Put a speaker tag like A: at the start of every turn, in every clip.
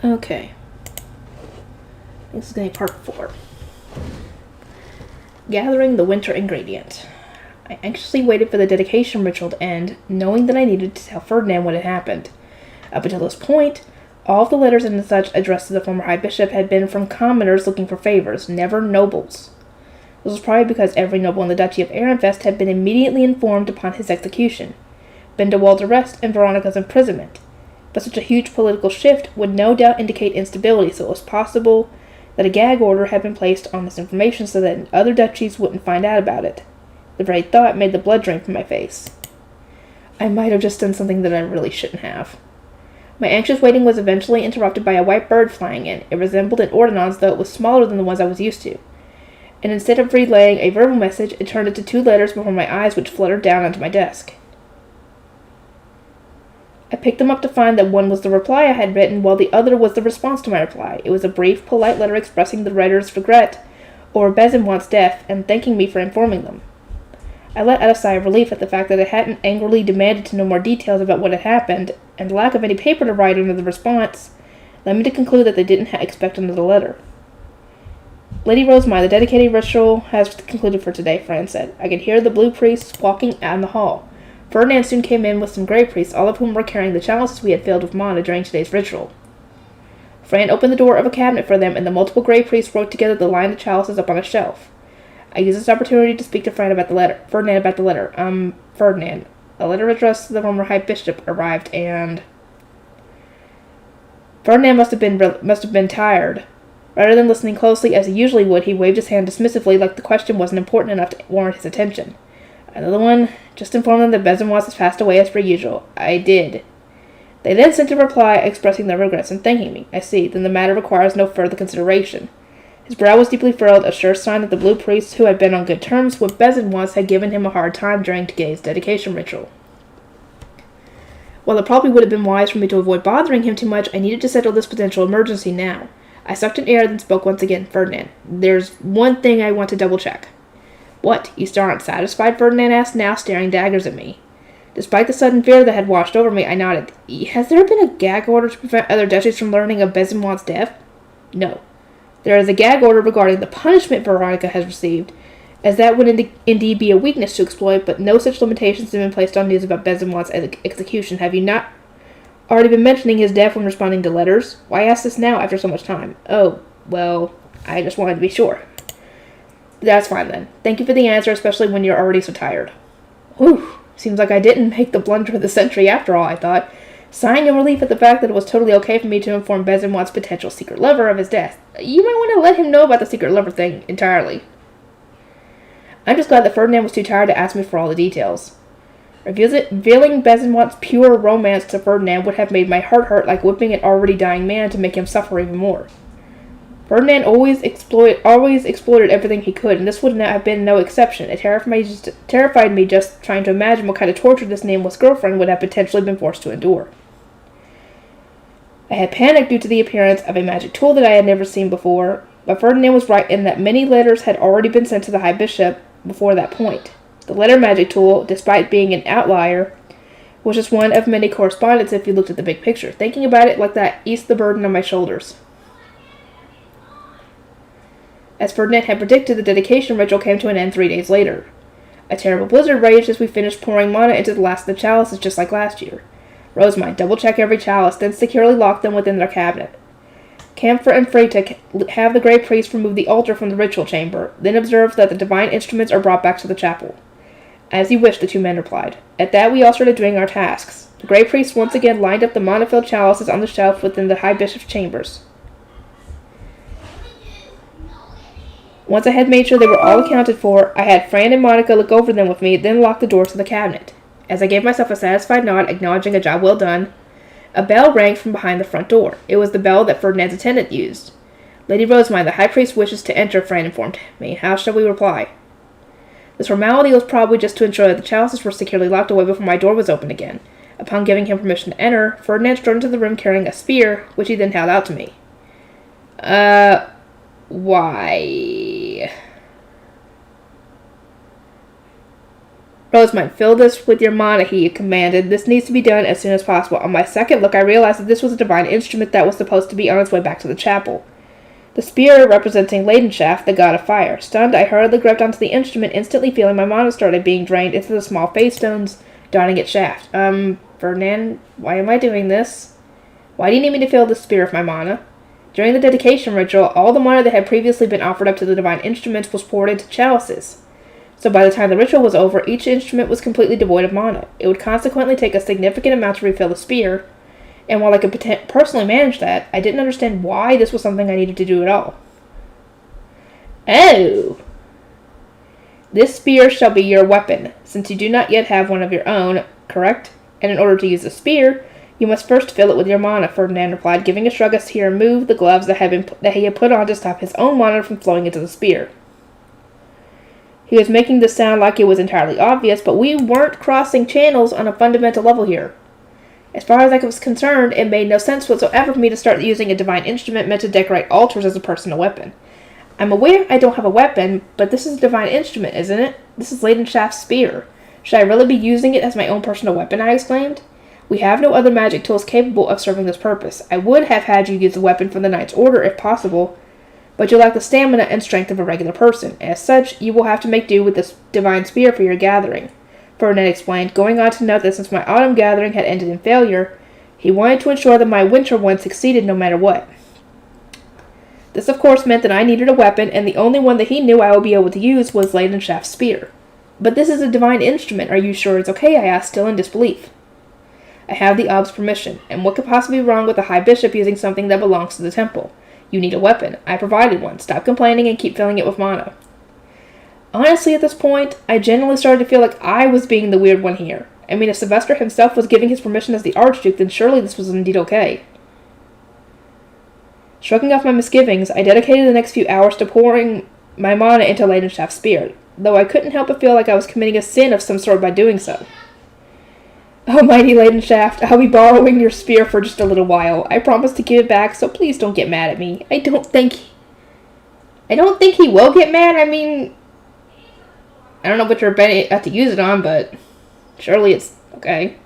A: Okay. This is going to be part 4. Gathering the winter ingredient. I anxiously waited for the dedication ritual to end, knowing that I needed to tell Ferdinand what had happened. Up until this point, all of the letters and such addressed to the former High Bishop had been from commoners looking for favors, never nobles. This was probably because every noble in the Duchy of Ehrenfest had been immediately informed upon his execution, Bindewald's arrest, and Veronica's imprisonment. But such a huge political shift would no doubt indicate instability, so it was possible that a gag order had been placed on this information so that other duchies wouldn't find out about it. The very thought made the blood drain from my face. I might have just done something that I really shouldn't have. My anxious waiting was eventually interrupted by a white bird flying in. It resembled an ordonnance, though it was smaller than the ones I was used to. And instead of relaying a verbal message, it turned into 2 letters before my eyes, which fluttered down onto my desk. I picked them up to find that one was the reply I had written, while the other was the response to my reply. It was a brief, polite letter expressing the writer's regret over Besenwant's death and thanking me for informing them. I let out a sigh of relief at the fact that I hadn't angrily demanded to know more details about what had happened, and the lack of any paper to write under the response led me to conclude that they didn't expect another letter. Lady Rosemary, the dedicated ritual has concluded for today, Fran said. I could hear the blue priests walking out in the hall. Ferdinand soon came in with some grey priests, all of whom were carrying the chalices we had filled with mana during today's ritual. Fran opened the door of a cabinet for them, and the multiple grey priests wrote together the line of chalices up on a shelf. I used this opportunity to speak to Ferdinand about the letter. Ferdinand. A letter addressed to the former High Bishop arrived, and Ferdinand must have been tired. Rather than listening closely as he usually would, he waved his hand dismissively like the question wasn't important enough to warrant his attention. Another one. Just inform them that Besenwants has passed away as per usual. I did. They then sent a reply expressing their regrets and thanking me. I see. Then the matter requires no further consideration. His brow was deeply furrowed, a sure sign that the blue priests, who had been on good terms with Besenwants, had given him a hard time during today's dedication ritual. While it probably would have been wise for me to avoid bothering him too much, I needed to settle this potential emergency now. I sucked in air, then spoke once again. Ferdinand, there's one thing I want to double-check. What? You still aren't satisfied? Ferdinand asked, now staring daggers at me. Despite the sudden fear that had washed over me, I nodded. Has there been a gag order to prevent other duchies from learning of Besenwant's death? No. There is a gag order regarding the punishment Veronica has received, as that would indeed be a weakness to exploit, but no such limitations have been placed on news about Besenwant's execution. Have you not already been mentioning his death when responding to letters? Why ask this now after so much time? Oh, well, I just wanted to be sure. That's fine then. Thank you for the answer, especially when you're already so tired. Whew. Seems like I didn't make the blunder of the century after all, I thought, sighing in relief at the fact that it was totally okay for me to inform Besenwant's potential secret lover of his death. You might want to let him know about the secret lover thing entirely. I'm just glad that Ferdinand was too tired to ask me for all the details. Revealing Besenwant's pure romance to Ferdinand would have made my heart hurt like whipping an already dying man to make him suffer even more. Ferdinand always exploited everything he could, and this would have been no exception. It terrified me just trying to imagine what kind of torture this nameless girlfriend would have potentially been forced to endure. I had panicked due to the appearance of a magic tool that I had never seen before, but Ferdinand was right in that many letters had already been sent to the High Bishop before that point. The letter magic tool, despite being an outlier, was just one of many correspondence if you looked at the big picture. Thinking about it like that eased the burden on my shoulders. As Ferdinand had predicted, the dedication ritual came to an end 3 days later. A terrible blizzard raged as we finished pouring mana into the last of the chalices just like last year. Rosemary, double-check every chalice, then securely lock them within their cabinet. Camphor and Freyta have the Grey Priest remove the altar from the ritual chamber, then observe that the divine instruments are brought back to the chapel. As you wish, the 2 men replied. At that, we all started doing our tasks. The Grey Priest once again lined up the mana-filled chalices on the shelf within the High Bishop's chambers. Once I had made sure they were all accounted for, I had Fran and Monica look over them with me, then lock the doors to the cabinet. As I gave myself a satisfied nod, acknowledging a job well done, a bell rang from behind the front door. It was the bell that Ferdinand's attendant used. Lady Rosemary, the High Priest wishes to enter, Fran informed me. How shall we reply? This formality was probably just to ensure that the chalices were securely locked away before my door was opened again. Upon giving him permission to enter, Ferdinand strode into the room carrying a spear, which he then held out to me. Why? Rosamund, fill this with your mana, he commanded. This needs to be done as soon as possible. On my second look, I realized that this was a divine instrument that was supposed to be on its way back to the chapel. The spear representing Leidenschaft, the god of fire. Stunned, I hurriedly gripped onto the instrument, instantly feeling my mana started being drained into the small face stones dotting its shaft. Ferdinand, why am I doing this? Why do you need me to fill the spear with my mana? During the dedication ritual, all the mana that had previously been offered up to the divine instruments was poured into chalices. So by the time the ritual was over, each instrument was completely devoid of mana. It would consequently take a significant amount to refill the spear, and while I could personally manage that, I didn't understand why this was something I needed to do at all. Oh! This spear shall be your weapon, since you do not yet have one of your own, correct? And in order to use the spear, you must first fill it with your mana, Ferdinand replied, giving a shrug as he removed the gloves that he had put on to stop his own mana from flowing into the spear. He was making this sound like it was entirely obvious, but we weren't crossing channels on a fundamental level here. As far as I was concerned, it made no sense whatsoever for me to start using a divine instrument meant to decorate altars as a personal weapon. I'm aware I don't have a weapon, but this is a divine instrument, isn't it? This is Leidenschaft's spear. Should I really be using it as my own personal weapon? I exclaimed. We have no other magic tools capable of serving this purpose. I would have had you use the weapon from the Knight's Order if possible, but you lack the stamina and strength of a regular person. As such, you will have to make do with this divine spear for your gathering. Ferdinand explained, going on to note that since my autumn gathering had ended in failure, he wanted to ensure that my winter one succeeded no matter what. This, of course, meant that I needed a weapon, and the only one that he knew I would be able to use was Leidenschaft's spear. But this is a divine instrument. Are you sure it's okay? I asked, still in disbelief. I have the Ob's permission, and what could possibly be wrong with the High Bishop using something that belongs to the temple? You need a weapon. I provided one. Stop complaining and keep filling it with mana. Honestly, at this point, I genuinely started to feel like I was being the weird one here. I mean, if Sylvester himself was giving his permission as the Archduke, then surely this was indeed okay. Shrugging off my misgivings, I dedicated the next few hours to pouring my mana into Leidenschaft's spear, though I couldn't help but feel like I was committing a sin of some sort by doing so. Oh, mighty Leidenschaft, I'll be borrowing your spear for just a little while. I promise to give it back, so please don't get mad at me. I don't think he will get mad. I mean, I don't know what you're about to use it on, but surely it's okay.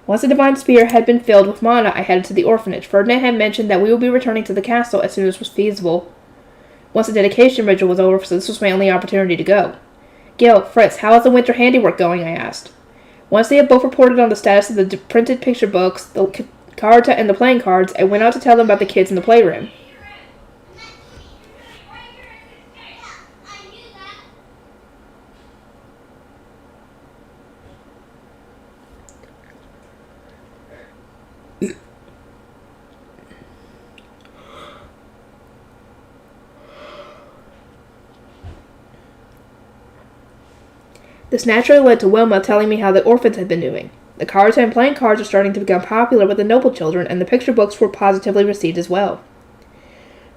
A: Once the divine spear had been filled with mana, I headed to the orphanage. Ferdinand had mentioned that we would be returning to the castle as soon as was feasible, once the dedication ritual was over, so this was my only opportunity to go. Gil, Fritz, how is the winter handiwork going? I asked. Once they had both reported on the status of the printed picture books, the carta, and the playing cards, I went out to tell them about the kids in the playroom. This naturally led to Wilma telling me how the orphans had been doing. The cards and playing cards are starting to become popular with the noble children, and the picture books were positively received as well.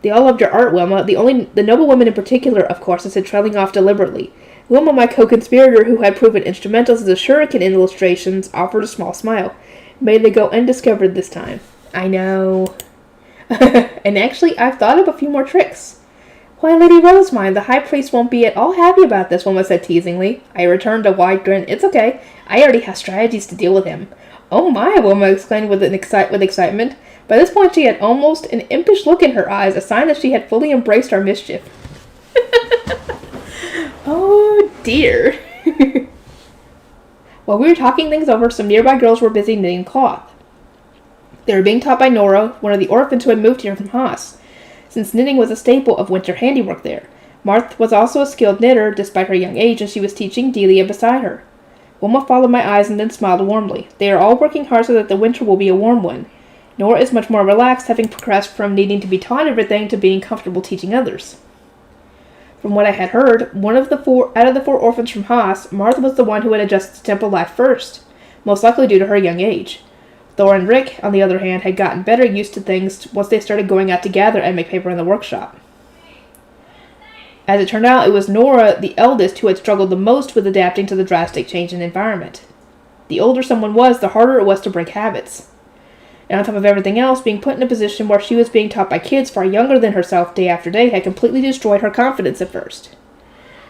A: They all loved your art, Wilma. The noble woman in particular, of course, I said, trailing off deliberately. Wilma, my co-conspirator, who had proven instrumental to the shuriken illustrations, offered a small smile. May they go undiscovered this time. I know. And actually, I've thought of a few more tricks. Why, Lady Rosemine, the High Priest won't be at all happy about this, Wilma said teasingly. I returned a wide grin. It's okay. I already have strategies to deal with him. Oh my, Wilma exclaimed with excitement. By this point she had almost an impish look in her eyes, a sign that she had fully embraced our mischief. Oh dear. While we were talking things over, some nearby girls were busy knitting cloth. They were being taught by Nora, one of the orphans who had moved here from Haas, since knitting was a staple of winter handiwork there. Martha was also a skilled knitter, despite her young age, and she was teaching Delia beside her. Wilma followed my eyes and then smiled warmly. They are all working hard so that the winter will be a warm one. Nora is much more relaxed, having progressed from needing to be taught everything to being comfortable teaching others. From what I had heard, out of the four orphans from Haas, Martha was the one who had adjusted to temple life first, most likely due to her young age. Thor and Rick, on the other hand, had gotten better used to things once they started going out to gather and make paper in the workshop. As it turned out, it was Nora, the eldest, who had struggled the most with adapting to the drastic change in environment. The older someone was, the harder it was to break habits. And on top of everything else, being put in a position where she was being taught by kids far younger than herself day after day had completely destroyed her confidence at first.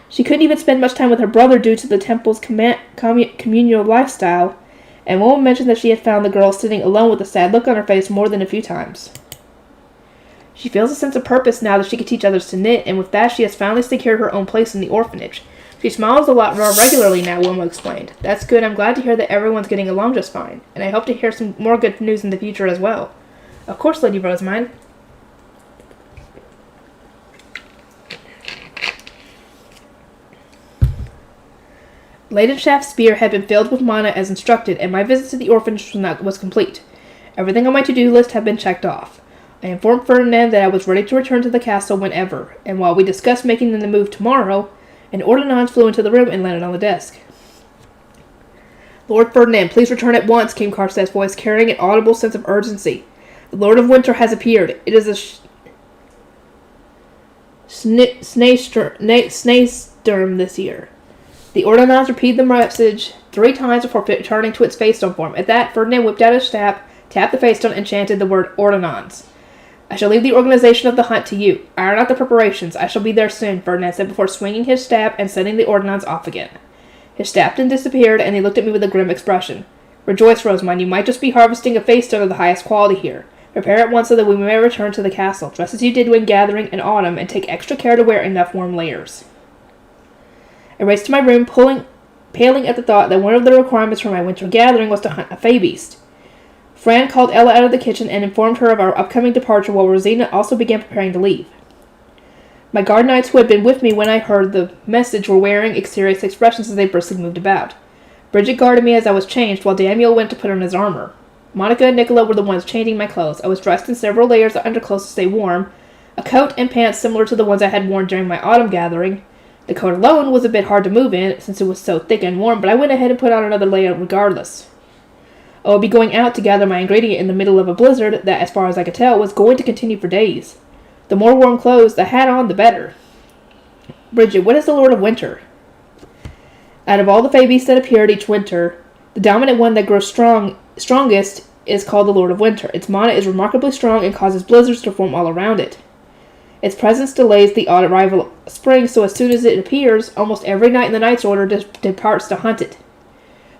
A: She couldn't even spend much time with her brother due to the temple's communal lifestyle, and one would mention that she had found the girl sitting alone with a sad look on her face more than a few times. She feels a sense of purpose now that she can teach others to knit, and with that she has finally secured her own place in the orphanage. She smiles a lot more regularly now, Wilma explained. That's good. I'm glad to hear that everyone's getting along just fine, and I hope to hear some more good news in the future as well. Of course, Lady Rosamine. Leidenschaft's spear had been filled with mana as instructed, and my visit to the orphanage was complete. Everything on my to-do list had been checked off. I informed Ferdinand that I was ready to return to the castle whenever, and while we discussed making the move tomorrow, an ordonnance flew into the room and landed on the desk. Lord Ferdinand, please return at once, came Karstad's voice, carrying an audible sense of urgency. The Lord of Winter has appeared. It is a snowstorm this year. The ordonnance repeated the message 3 times before returning to its face stone form. At that, Ferdinand whipped out his staff, tapped the face stone, and chanted the word ordonnance. I shall leave the organization of the hunt to you. Iron out the preparations. I shall be there soon, Ferdinand said before swinging his staff and setting the ordonnance off again. His staff then disappeared, and he looked at me with a grim expression. Rejoice, Rosamine. You might just be harvesting a face stone of the highest quality here. Prepare at once so that we may return to the castle, just as you did when gathering in autumn, and take extra care to wear enough warm layers. I raced to my room, paling at the thought that one of the requirements for my winter gathering was to hunt a fey beast. Fran called Ella out of the kitchen and informed her of our upcoming departure, while Rosina also began preparing to leave. My guard knights who had been with me when I heard the message were wearing serious expressions as they briskly moved about. Bridget guarded me as I was changed, while Daniel went to put on his armor. Monica and Nicola were the ones changing my clothes. I was dressed in several layers of underclothes to stay warm, a coat and pants similar to the ones I had worn during my autumn gathering. The coat alone was a bit hard to move in, since it was so thick and warm, but I went ahead and put on another layer regardless. I would be going out to gather my ingredient in the middle of a blizzard that, as far as I could tell, was going to continue for days. The more warm clothes I had on, the better. Bridget, what is the Lord of Winter? Out of all the fey beasts that appeared each winter, the dominant one that grows strongest is called the Lord of Winter. Its mana is remarkably strong and causes blizzards to form all around it. Its presence delays the arrival of spring, so as soon as it appears, almost every knight in the Knight's Order departs to hunt it,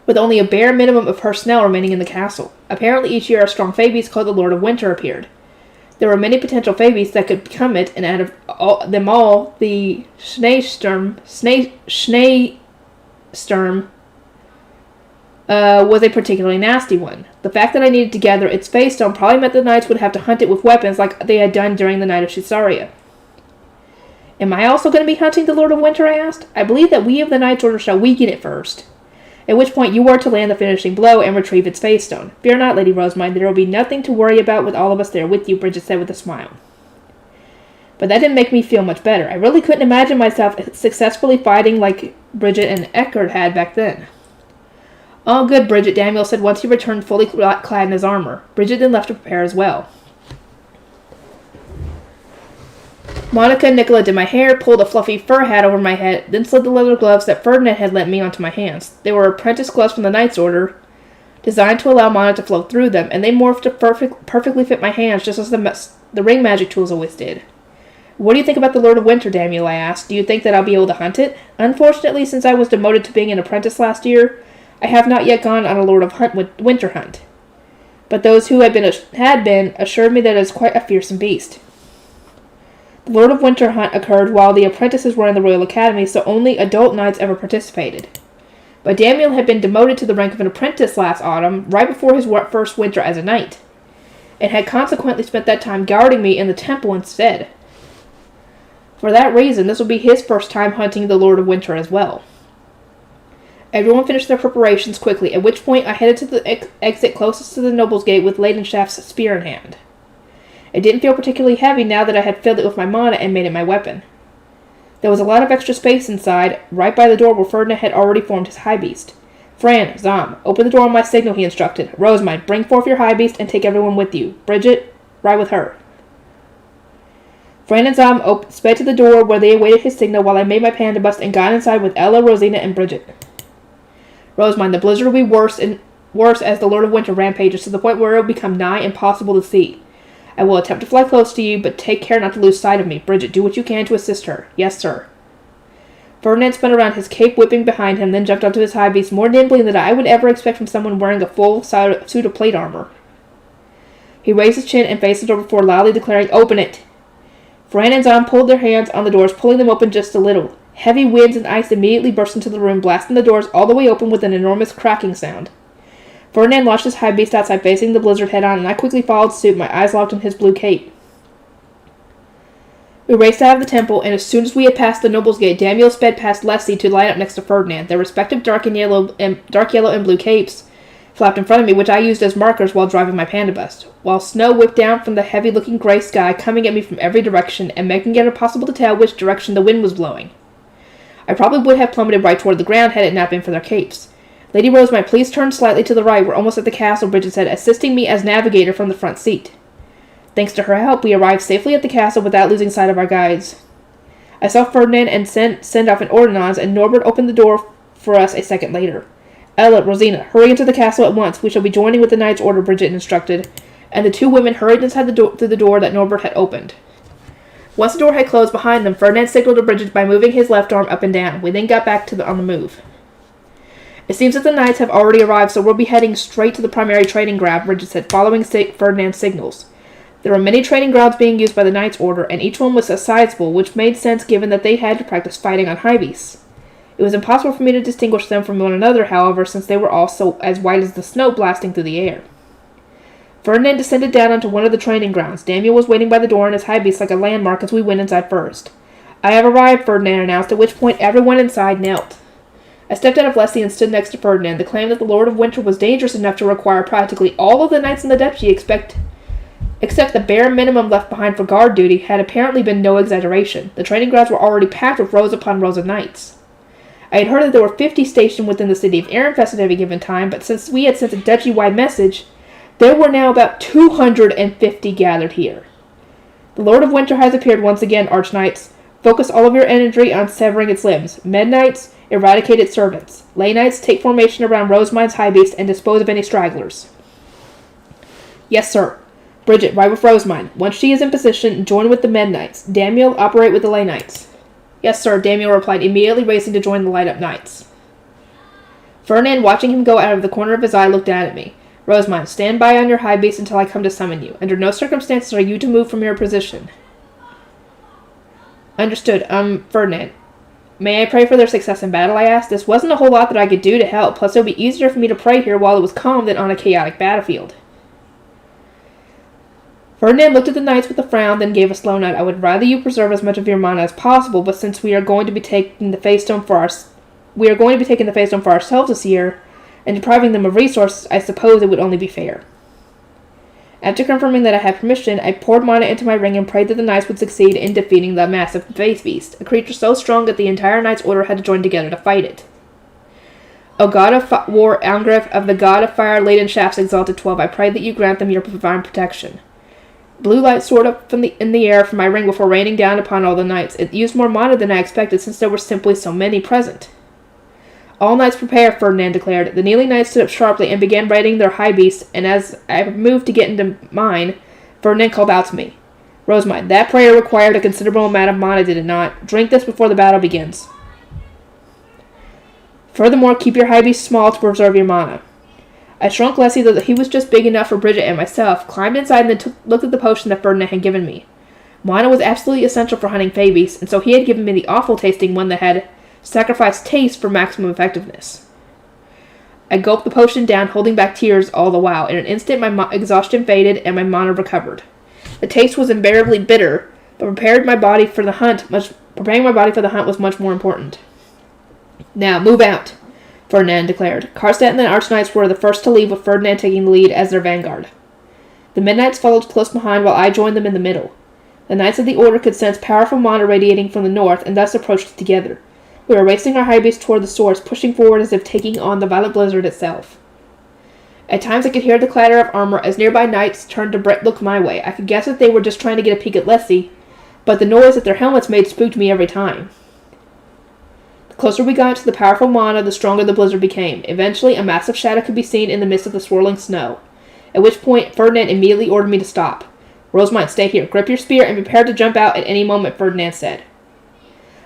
A: with only a bare minimum of personnel remaining in the castle. Apparently each year a strong fey beast called the Lord of Winter appeared. There were many potential fey beasts that could become it, and out of them all, the Schneesturm was a particularly nasty one. The fact that I needed to gather its face stone probably meant the knights would have to hunt it with weapons like they had done during the night of Caesarea. Am I also going to be hunting the Lord of Winter, I asked? I believe that we of the Knight's Order shall weaken it first, at which point you are to land the finishing blow and retrieve its face stone. Fear not, Lady Rosamine, there will be nothing to worry about with all of us there with you, Bridget said with a smile. But that didn't make me feel much better. I really couldn't imagine myself successfully fighting like Bridget and Eckert had back then. All good, Bridget, Daniel said once he returned fully clad in his armor. Bridget then left to prepare as well. Monica and Nicola did my hair, pulled a fluffy fur hat over my head, then slid the leather gloves that Ferdinand had lent me onto my hands. They were apprentice gloves from the Knight's Order, designed to allow mana to flow through them, and they morphed to perfectly fit my hands just as the ring magic tools always did. What do you think about the Lord of Winter, Daniel, I asked. Do you think that I'll be able to hunt it? Unfortunately, since I was demoted to being an apprentice last year, I have not yet gone on a Lord of Winter hunt. But those who had been assured me that it is quite a fearsome beast. The Lord of Winter hunt occurred while the apprentices were in the Royal Academy, so only adult knights ever participated. But Daniel had been demoted to the rank of an apprentice last autumn, right before his first winter as a knight, and had consequently spent that time guarding me in the temple instead. For that reason, this will be his first time hunting the Lord of Winter as well. Everyone finished their preparations quickly, at which point I headed to the exit closest to the Noble's Gate with Leidenschaft's spear in hand. It didn't feel particularly heavy now that I had filled it with my mana and made it my weapon. There was a lot of extra space inside, right by the door where Ferdinand had already formed his high beast. Fran, Zom, open the door on my signal, he instructed. Rosamine, bring forth your high beast and take everyone with you. Bridget, ride with her. Fran and Zom sped to the door where they awaited his signal while I made my panda bust and got inside with Ella, Rosina, and Bridget. Rosamine, the blizzard will be worse as the Lord of Winter rampages to the point where it will become nigh impossible to see. I will attempt to fly close to you, but take care not to lose sight of me. Bridget, do what you can to assist her. Yes, sir. Ferdinand spun around, his cape whipping behind him, then jumped onto his high beast more nimbly than I would ever expect from someone wearing a full suit of plate armor. He raised his chin and faced the door before loudly declaring, "Open it!" Fran and Zon pulled their hands on the doors, pulling them open just a little. Heavy winds and ice immediately burst into the room, blasting the doors all the way open with an enormous cracking sound. Ferdinand launched his high beast outside, facing the blizzard head-on, and I quickly followed suit, my eyes locked on his blue cape. We raced out of the temple, and as soon as we had passed the Noble's Gate, Daniel sped past Leslie to line up next to Ferdinand. Their respective dark yellow and blue capes flapped in front of me, which I used as markers while driving my panda bus, while snow whipped down from the heavy-looking gray sky, coming at me from every direction and making it impossible to tell which direction the wind was blowing. I probably would have plummeted right toward the ground had it not been for their capes. Lady Rosemine, please turn slightly to the right. We're almost at the castle, Bridget said, assisting me as navigator from the front seat. Thanks to her help, we arrived safely at the castle without losing sight of our guides. I saw Ferdinand and send off an ordonnance, and Norbert opened the door for us a second later. Ella, Rosina, hurry into the castle at once. We shall be joining with the Knight's Order, Bridget instructed, and the two women hurried inside through the door that Norbert had opened. Once the door had closed behind them, Ferdinand signaled to Bridget by moving his left arm up and down. We then got back on the move. It seems that the Knights have already arrived, so we'll be heading straight to the primary training ground, Bridget said, following Ferdinand's signals. There were many training grounds being used by the Knight's Order, and each one was sizable, which made sense given that they had to practice fighting on high beasts. It was impossible for me to distinguish them from one another, however, since they were all so as white as the snow blasting through the air. Ferdinand descended down onto one of the training grounds. Daniel was waiting by the door on his high beast like a landmark as we went inside first. I have arrived, Ferdinand announced, at which point everyone inside knelt. I stepped out of Leslie and stood next to Ferdinand. The claim that the Lord of Winter was dangerous enough to require practically all of the knights in the duchy except the bare minimum left behind for guard duty had apparently been no exaggeration. The training grounds were already packed with rows upon rows of knights. I had heard that there were 50 stationed within the city of Ironfest at any given time, but since we had sent a duchy-wide message, there were now about 250 gathered here. The Lord of Winter has appeared once again, Archknights. Focus all of your energy on severing its limbs. Med-Knights, eradicate its servants. Lay-Knights, take formation around Rosemine's high beast and dispose of any stragglers. Yes, sir. Bridget, ride with Rosemine. Once she is in position, join with the Med-Knights. Daniel, operate with the Lay-Knights. Yes, sir, Daniel replied, immediately racing to join the light-up knights. Ferdinand, watching him go out of the corner of his eye, looked down at me. Rosemine, stand by on your high beast until I come to summon you. Under no circumstances are you to move from your position. Understood. Ferdinand. May I pray for their success in battle, I asked. This wasn't a whole lot that I could do to help, plus it would be easier for me to pray here while it was calm than on a chaotic battlefield. Ferdinand looked at the knights with a frown, then gave a slow nod. I would rather you preserve as much of your mana as possible, but since we are going to be taking the Face Stone for ourselves this year, and depriving them of resources, I suppose it would only be fair. After confirming that I had permission, I poured mana into my ring and prayed that the knights would succeed in defeating the massive Face Beast, a creature so strong that the entire Knight's Order had to join together to fight it. O God of War, Angriff, of the God of Fire-laden shafts exalted 12, I pray that you grant them your divine protection. Blue light soared up in the air from my ring before raining down upon all the knights. It used more mana than I expected, since there were simply so many present. All knights prepare, Ferdinand declared. The kneeling knights stood up sharply and began riding their high beasts, and as I moved to get into mine, Ferdinand called out to me. Rosemine, that prayer required a considerable amount of mana, did it not? Drink this before the battle begins. Furthermore, keep your high beast small to preserve your mana. I shrunk Leslie though that he was just big enough for Bridget and myself, climbed inside, and then looked at the potion that Ferdinand had given me. Mana was absolutely essential for hunting Fey beasts, and so he had given me the awful-tasting one that had sacrificed taste for maximum effectiveness. I gulped the potion down, holding back tears all the while. In an instant, my exhaustion faded, and my mana recovered. The taste was unbearably bitter, but preparing my body for the hunt was much more important. Now, move out, Ferdinand declared. Karstedt and the Archknights were the first to leave, with Ferdinand taking the lead as their vanguard. The Midnights followed close behind while I joined them in the middle. The Knights of the Order could sense powerful mana radiating from the north, and thus approached together. We were racing our high beasts toward the source, pushing forward as if taking on the violent blizzard itself. At times I could hear the clatter of armor as nearby knights turned to look my way. I could guess that they were just trying to get a peek at Leslie, but the noise that their helmets made spooked me every time. The closer we got to the powerful mana, the stronger the blizzard became. Eventually, a massive shadow could be seen in the midst of the swirling snow, at which point Ferdinand immediately ordered me to stop. Rosemine, stay here. Grip your spear and prepare to jump out at any moment, Ferdinand said.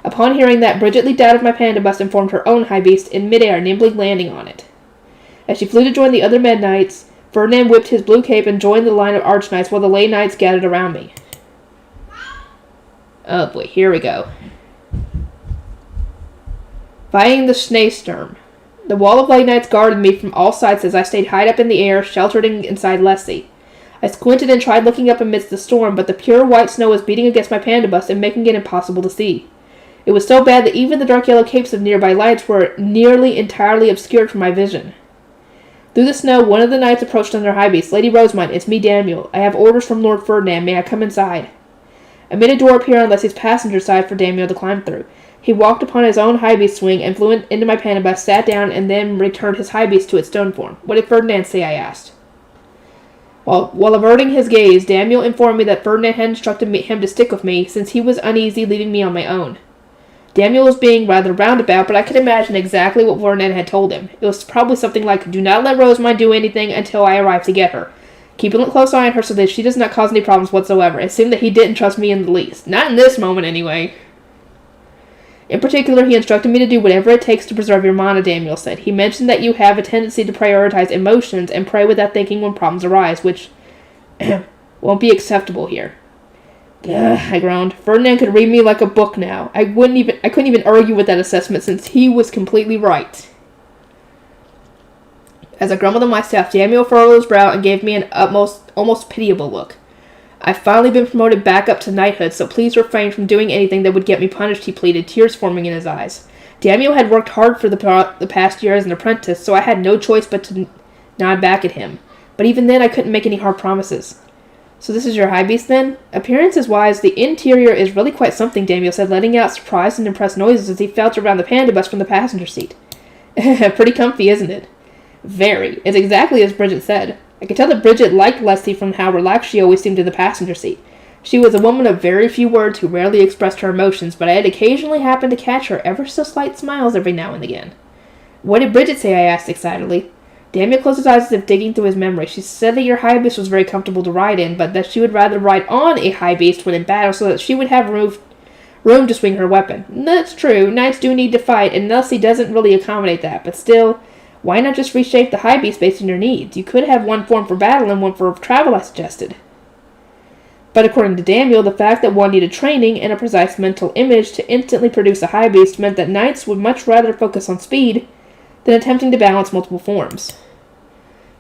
A: Upon hearing that, Bridget leaped out of my panda bus and formed her own high beast in midair, nimbly landing on it. As she flew to join the other Med Knights, Ferdinand whipped his blue cape and joined the line of Arch Knights while the lay Knights gathered around me. Oh boy, here we go. Fighting the Schneesturm. The wall of lay Knights guarded me from all sides as I stayed high up in the air, sheltered inside Leslie. I squinted and tried looking up amidst the storm, but the pure white snow was beating against my panda bus and making it impossible to see. It was so bad that even the dark yellow capes of nearby lights were nearly entirely obscured from my vision. Through the snow, one of the knights approached on their high beast. Lady Rosamund, it's me, Daniel. I have orders from Lord Ferdinand. May I come inside? I made a door appear on Leslie's passenger side for Daniel to climb through. He walked upon his own high beast swing and flew into my panda bus, sat down, and then returned his high beast to its stone form. What did Ferdinand say? I asked. While averting his gaze, Daniel informed me that Ferdinand had instructed him to stick with me, since he was uneasy leaving me on my own. Daniel was being rather roundabout, but I could imagine exactly what Ferdinand had told him. It was probably something like, do not let Rosamund do anything until I arrive to get her. Keep a close eye on her so that she does not cause any problems whatsoever. It seemed that he didn't trust me in the least. Not in this moment, anyway. In particular, he instructed me to do whatever it takes to preserve your mana, Daniel said. He mentioned that you have a tendency to prioritize emotions and pray without thinking when problems arise, which won't be acceptable here. I groaned. Ferdinand could read me like a book now. I couldn't even argue with that assessment since he was completely right. As I grumbled on myself, Daniel furrowed his brow and gave me an almost pitiable look. I've finally been promoted back up to knighthood, so please refrain from doing anything that would get me punished, he pleaded, tears forming in his eyes. Daniel had worked hard for the past year as an apprentice, so I had no choice but to nod back at him. But even then, I couldn't make any hard promises. So this is your high beast, then? Appearance-wise, the interior is really quite something, Daniel said, letting out surprised and impressed noises as he felt around the panda bus from the passenger seat. Pretty comfy, isn't it? Very. It's exactly as Bridget said. I could tell that Bridget liked Leslie from how relaxed she always seemed in the passenger seat. She was a woman of very few words who rarely expressed her emotions, but I had occasionally happened to catch her ever so slight smiles every now and again. What did Bridget say? I asked excitedly. Daniel closed his eyes as if digging through his memory. She said that your high beast was very comfortable to ride in, but that she would rather ride on a high beast when in battle so that she would have room to swing her weapon. That's true. Knights do need to fight, and Leslie doesn't really accommodate that, but still, why not just reshape the high beast based on your needs? You could have one form for battle and one for travel, I suggested. But according to Daniel, the fact that one needed training and a precise mental image to instantly produce a high beast meant that knights would much rather focus on speed than attempting to balance multiple forms.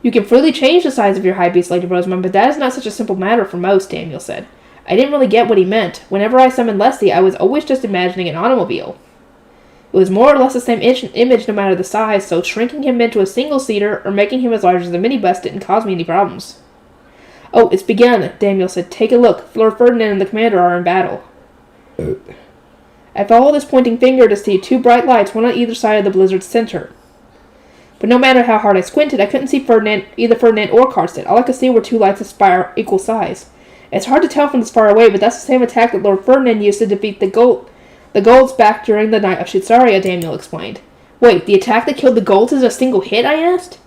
A: You can freely change the size of your high beast, Lady Rosamund, but that is not such a simple matter for most, Daniel said. I didn't really get what he meant. Whenever I summoned Leslie, I was always just imagining an automobile. It was more or less the same image no matter the size, so shrinking him into a single-seater or making him as large as a minibus didn't cause me any problems. Oh, it's begun, Daniel said. Take a look. Lord Ferdinand and the commander are in battle. I followed his pointing finger to see two bright lights, one on either side of the blizzard's center. But no matter how hard I squinted, I couldn't see either Ferdinand or Karstead. All I could see were two lights of spire equal size. It's hard to tell from this far away, but that's the same attack that Lord Ferdinand used to defeat the Golds back during the night of Shitsaria, Daniel explained. Wait, the attack that killed the Golds is a single hit, I asked?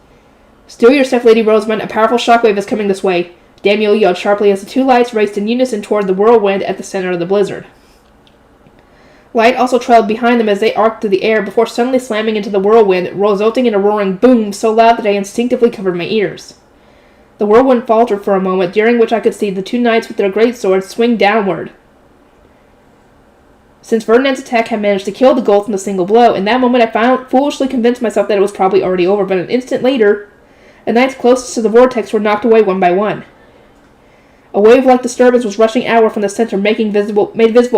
A: Still yourself, Lady Rosamund. A powerful shockwave is coming this way. Daniel yelled sharply as the two lights raced in unison toward the whirlwind at the center of the blizzard. Light also trailed behind them as they arced through the air before suddenly slamming into the whirlwind, resulting in a roaring boom so loud that I instinctively covered my ears. The whirlwind faltered for a moment, during which I could see the two knights with their great swords swing downward. Since Ferdinand's attack had managed to kill the Golds in a single blow, in that moment I foolishly convinced myself that it was probably already over, but an instant later, the knights closest to the vortex were knocked away one by one. A wave-like disturbance was rushing outward from the center, made visible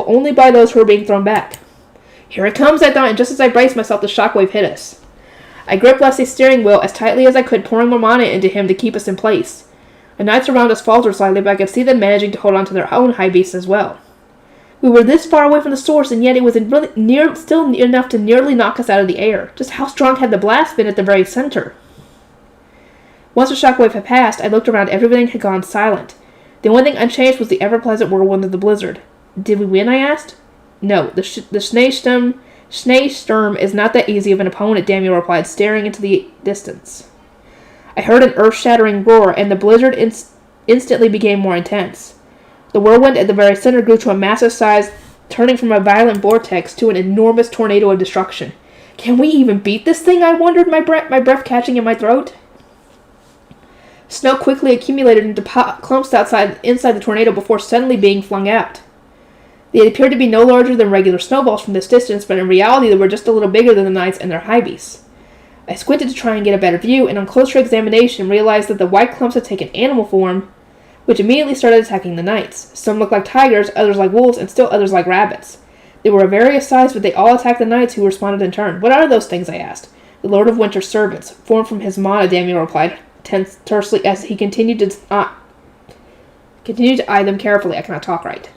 A: only by those who were being thrown back. Here it comes, I thought, and just as I braced myself, the shockwave hit us. I gripped Leslie's steering wheel as tightly as I could, pouring more mana into him to keep us in place. The knights around us faltered slightly, but I could see them managing to hold on to their own high beasts as well. We were this far away from the source, and yet it was still near enough to nearly knock us out of the air. Just how strong had the blast been at the very center? Once the shockwave had passed, I looked around. Everything had gone silent. The only thing unchanged was the ever-pleasant whirlwind of the blizzard. Did we win, I asked? No, the Schneesturm is not that easy of an opponent, Daniel replied, staring into the distance. I heard an earth-shattering roar, and the blizzard instantly became more intense. The whirlwind at the very center grew to a massive size turning from a violent vortex to an enormous tornado of destruction. Can we even beat this thing? I wondered, my breath catching in my throat. Snow quickly accumulated into clumps inside the tornado before suddenly being flung out. They appeared to be no larger than regular snowballs from this distance, but in reality they were just a little bigger than the knights and their high beasts. I squinted to try and get a better view, and on closer examination realized that the white clumps had taken animal form, which immediately started attacking the knights. Some looked like tigers, others like wolves, and still others like rabbits. They were of various sizes, but they all attacked the knights, who responded in turn. What are those things? I asked. The Lord of Winter's servants, formed from his mana, Daniel replied tersely as he continued to eye them carefully. I cannot talk right.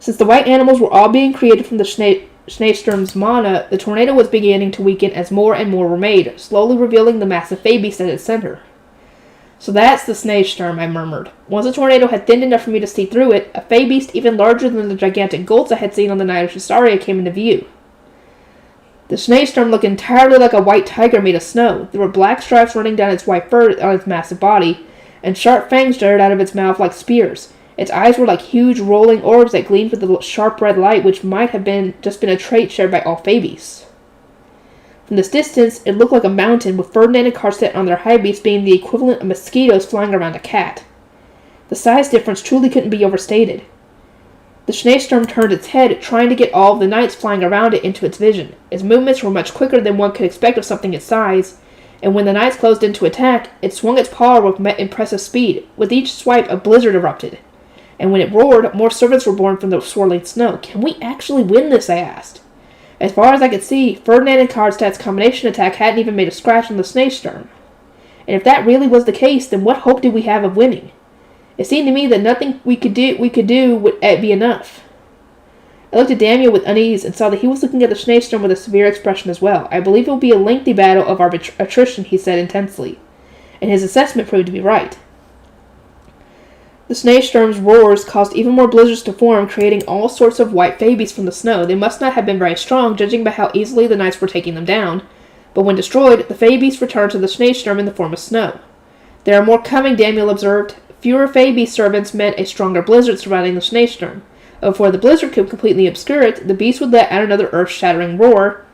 A: Since the white animals were all being created from the Schneesturm's mana, the tornado was beginning to weaken as more and more were made, slowly revealing the massive Faebeast at its center. So that's the Schneesturm, I murmured. Once the tornado had thinned enough for me to see through it, a Faebeast even larger than the gigantic gults I had seen on the night of Caesarea came into view. The Schneesturm looked entirely like a white tiger made of snow. There were black stripes running down its white fur on its massive body, and sharp fangs jutted out of its mouth like spears. Its eyes were like huge rolling orbs that gleamed with the sharp red light, which might have just been a trait shared by all Faebeasts. From this distance, it looked like a mountain, with Ferdinand and Karstedt on their high beasts being the equivalent of mosquitoes flying around a cat. The size difference truly couldn't be overstated. The Schneesturm turned its head, trying to get all of the knights flying around it into its vision. Its movements were much quicker than one could expect of something its size, and when the knights closed in to attack, it swung its paw with impressive speed. With each swipe, a blizzard erupted. And when it roared, more servants were born from the swirling snow. Can we actually win this? I asked. As far as I could see, Ferdinand and Karstedt's combination attack hadn't even made a scratch on the Schneesturm. And if that really was the case, then what hope did we have of winning? It seemed to me that nothing we could do would be enough. I looked at Daniel with unease and saw that he was looking at the Schneesturm with a severe expression as well. I believe it will be a lengthy battle of attrition, he said intensely. And his assessment proved to be right. The Schneesturm's roars caused even more blizzards to form, creating all sorts of white Faebeasts from the snow. They must not have been very strong, judging by how easily the knights were taking them down. But when destroyed, the Faebeasts returned to the Schneesturm in the form of snow. There are more coming, Daniel observed. Fewer Faebeast servants meant a stronger blizzard surrounding the Schneesturm. Before the blizzard could completely obscure it, the beast would let out another earth-shattering roar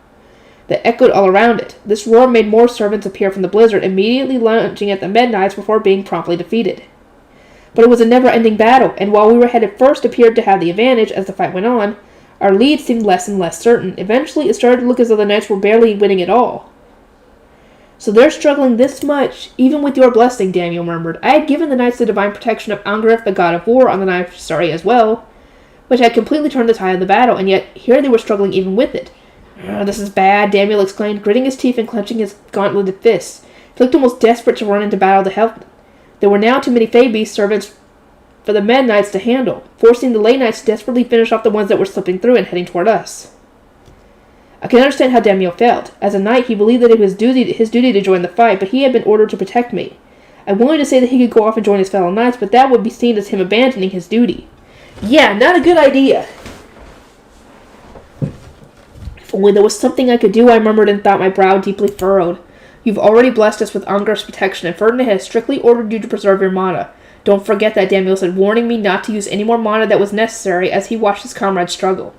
A: that echoed all around it. This roar made more servants appear from the blizzard, immediately lunging at the Mad Knights before being promptly defeated. But it was a never-ending battle, and while we were headed first appeared to have the advantage as the fight went on, our lead seemed less and less certain. Eventually, it started to look as though the knights were barely winning at all. So they're struggling this much, even with your blessing, Daniel murmured. I had given the knights the divine protection of Angrif, the god of war, on the night of Caesarea as well, which had completely turned the tide of the battle, and yet here they were struggling even with it. This is bad, Daniel exclaimed, gritting his teeth and clenching his gauntleted fists. He looked almost desperate to run into battle to help them. There were now too many Faebeast servants for the Mad Knights to handle, forcing the Lay Knights to desperately finish off the ones that were slipping through and heading toward us. I can understand how Daniel felt. As a knight, he believed that it was his duty to join the fight, but he had been ordered to protect me. I wanted to say that he could go off and join his fellow knights, but that would be seen as him abandoning his duty. Yeah, not a good idea. If only there was something I could do, I murmured and thought, my brow deeply furrowed. You've already blessed us with Angrif's protection, and Ferdinand has strictly ordered you to preserve your mana. Don't forget that, Daniel said, warning me not to use any more mana that was necessary as he watched his comrades struggle.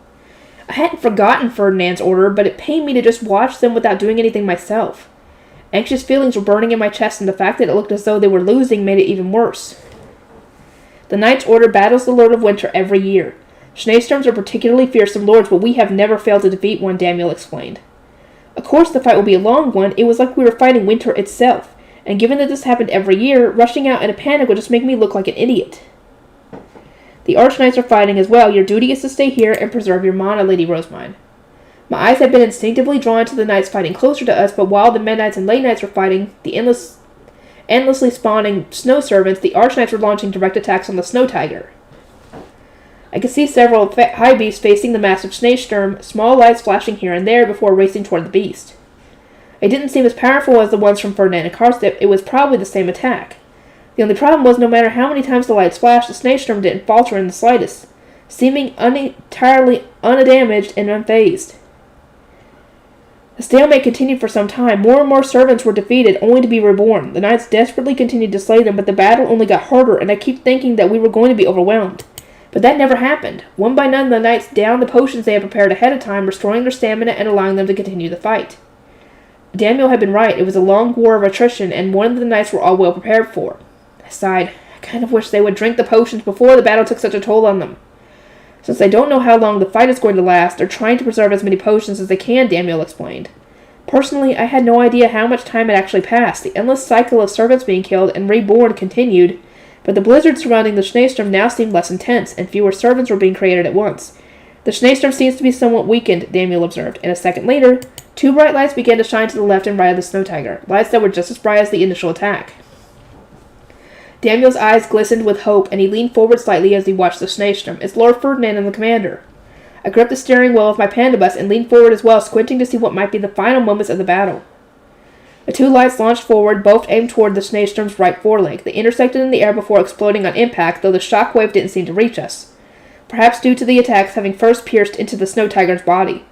A: I hadn't forgotten Ferdinand's order, but it pained me to just watch them without doing anything myself. Anxious feelings were burning in my chest, and the fact that it looked as though they were losing made it even worse. The Knight's Order battles the Lord of Winter every year. Schneesturms are particularly fearsome lords, but we have never failed to defeat one, Daniel explained. Of course the fight will be a long one. It was like we were fighting winter itself, and given that this happened every year, rushing out in a panic would just make me look like an idiot. The Archknights are fighting as well. Your duty is to stay here and preserve your mana, Lady Rosemine. My eyes had been instinctively drawn to the knights fighting closer to us, but while the Mad Knights and Lay Knights were fighting the endlessly spawning snow servants, the Archknights were launching direct attacks on the Snow Tiger. I could see several high beasts facing the massive Schneesturm, small lights flashing here and there before racing toward the beast. It didn't seem as powerful as the ones from Ferdinand and Karstedt. It was probably the same attack. The only problem was no matter how many times the lights flashed, the Schneesturm didn't falter in the slightest, seeming entirely undamaged and unfazed. The stalemate continued for some time. More and more servants were defeated, only to be reborn. The knights desperately continued to slay them, but the battle only got harder, and I keep thinking that we were going to be overwhelmed. But that never happened. One by none, the knights downed the potions they had prepared ahead of time, restoring their stamina and allowing them to continue the fight. Daniel had been right. It was a long war of attrition, and one of the knights were all well prepared for. I sighed. I kind of wish they would drink the potions before the battle took such a toll on them. Since they don't know how long the fight is going to last, they're trying to preserve as many potions as they can, Daniel explained. Personally, I had no idea how much time had actually passed. The endless cycle of servants being killed and reborn continued, but the blizzard surrounding the Schneesturm now seemed less intense, and fewer servants were being created at once. The Schneesturm seems to be somewhat weakened, Daniel observed, and a second later, 2 bright lights began to shine to the left and right of the snow tiger, lights that were just as bright as the initial attack. Daniel's eyes glistened with hope, and he leaned forward slightly as he watched the Schneesturm. It's Lord Ferdinand and the commander. I gripped the steering wheel of my Pandabus and leaned forward as well, squinting to see what might be the final moments of the battle. The 2 lights launched forward, both aimed toward the Schneesturm's right foreleg. They intersected in the air before exploding on impact, though the shock wave didn't seem to reach us. Perhaps due to the attacks having first pierced into the snow tiger's body.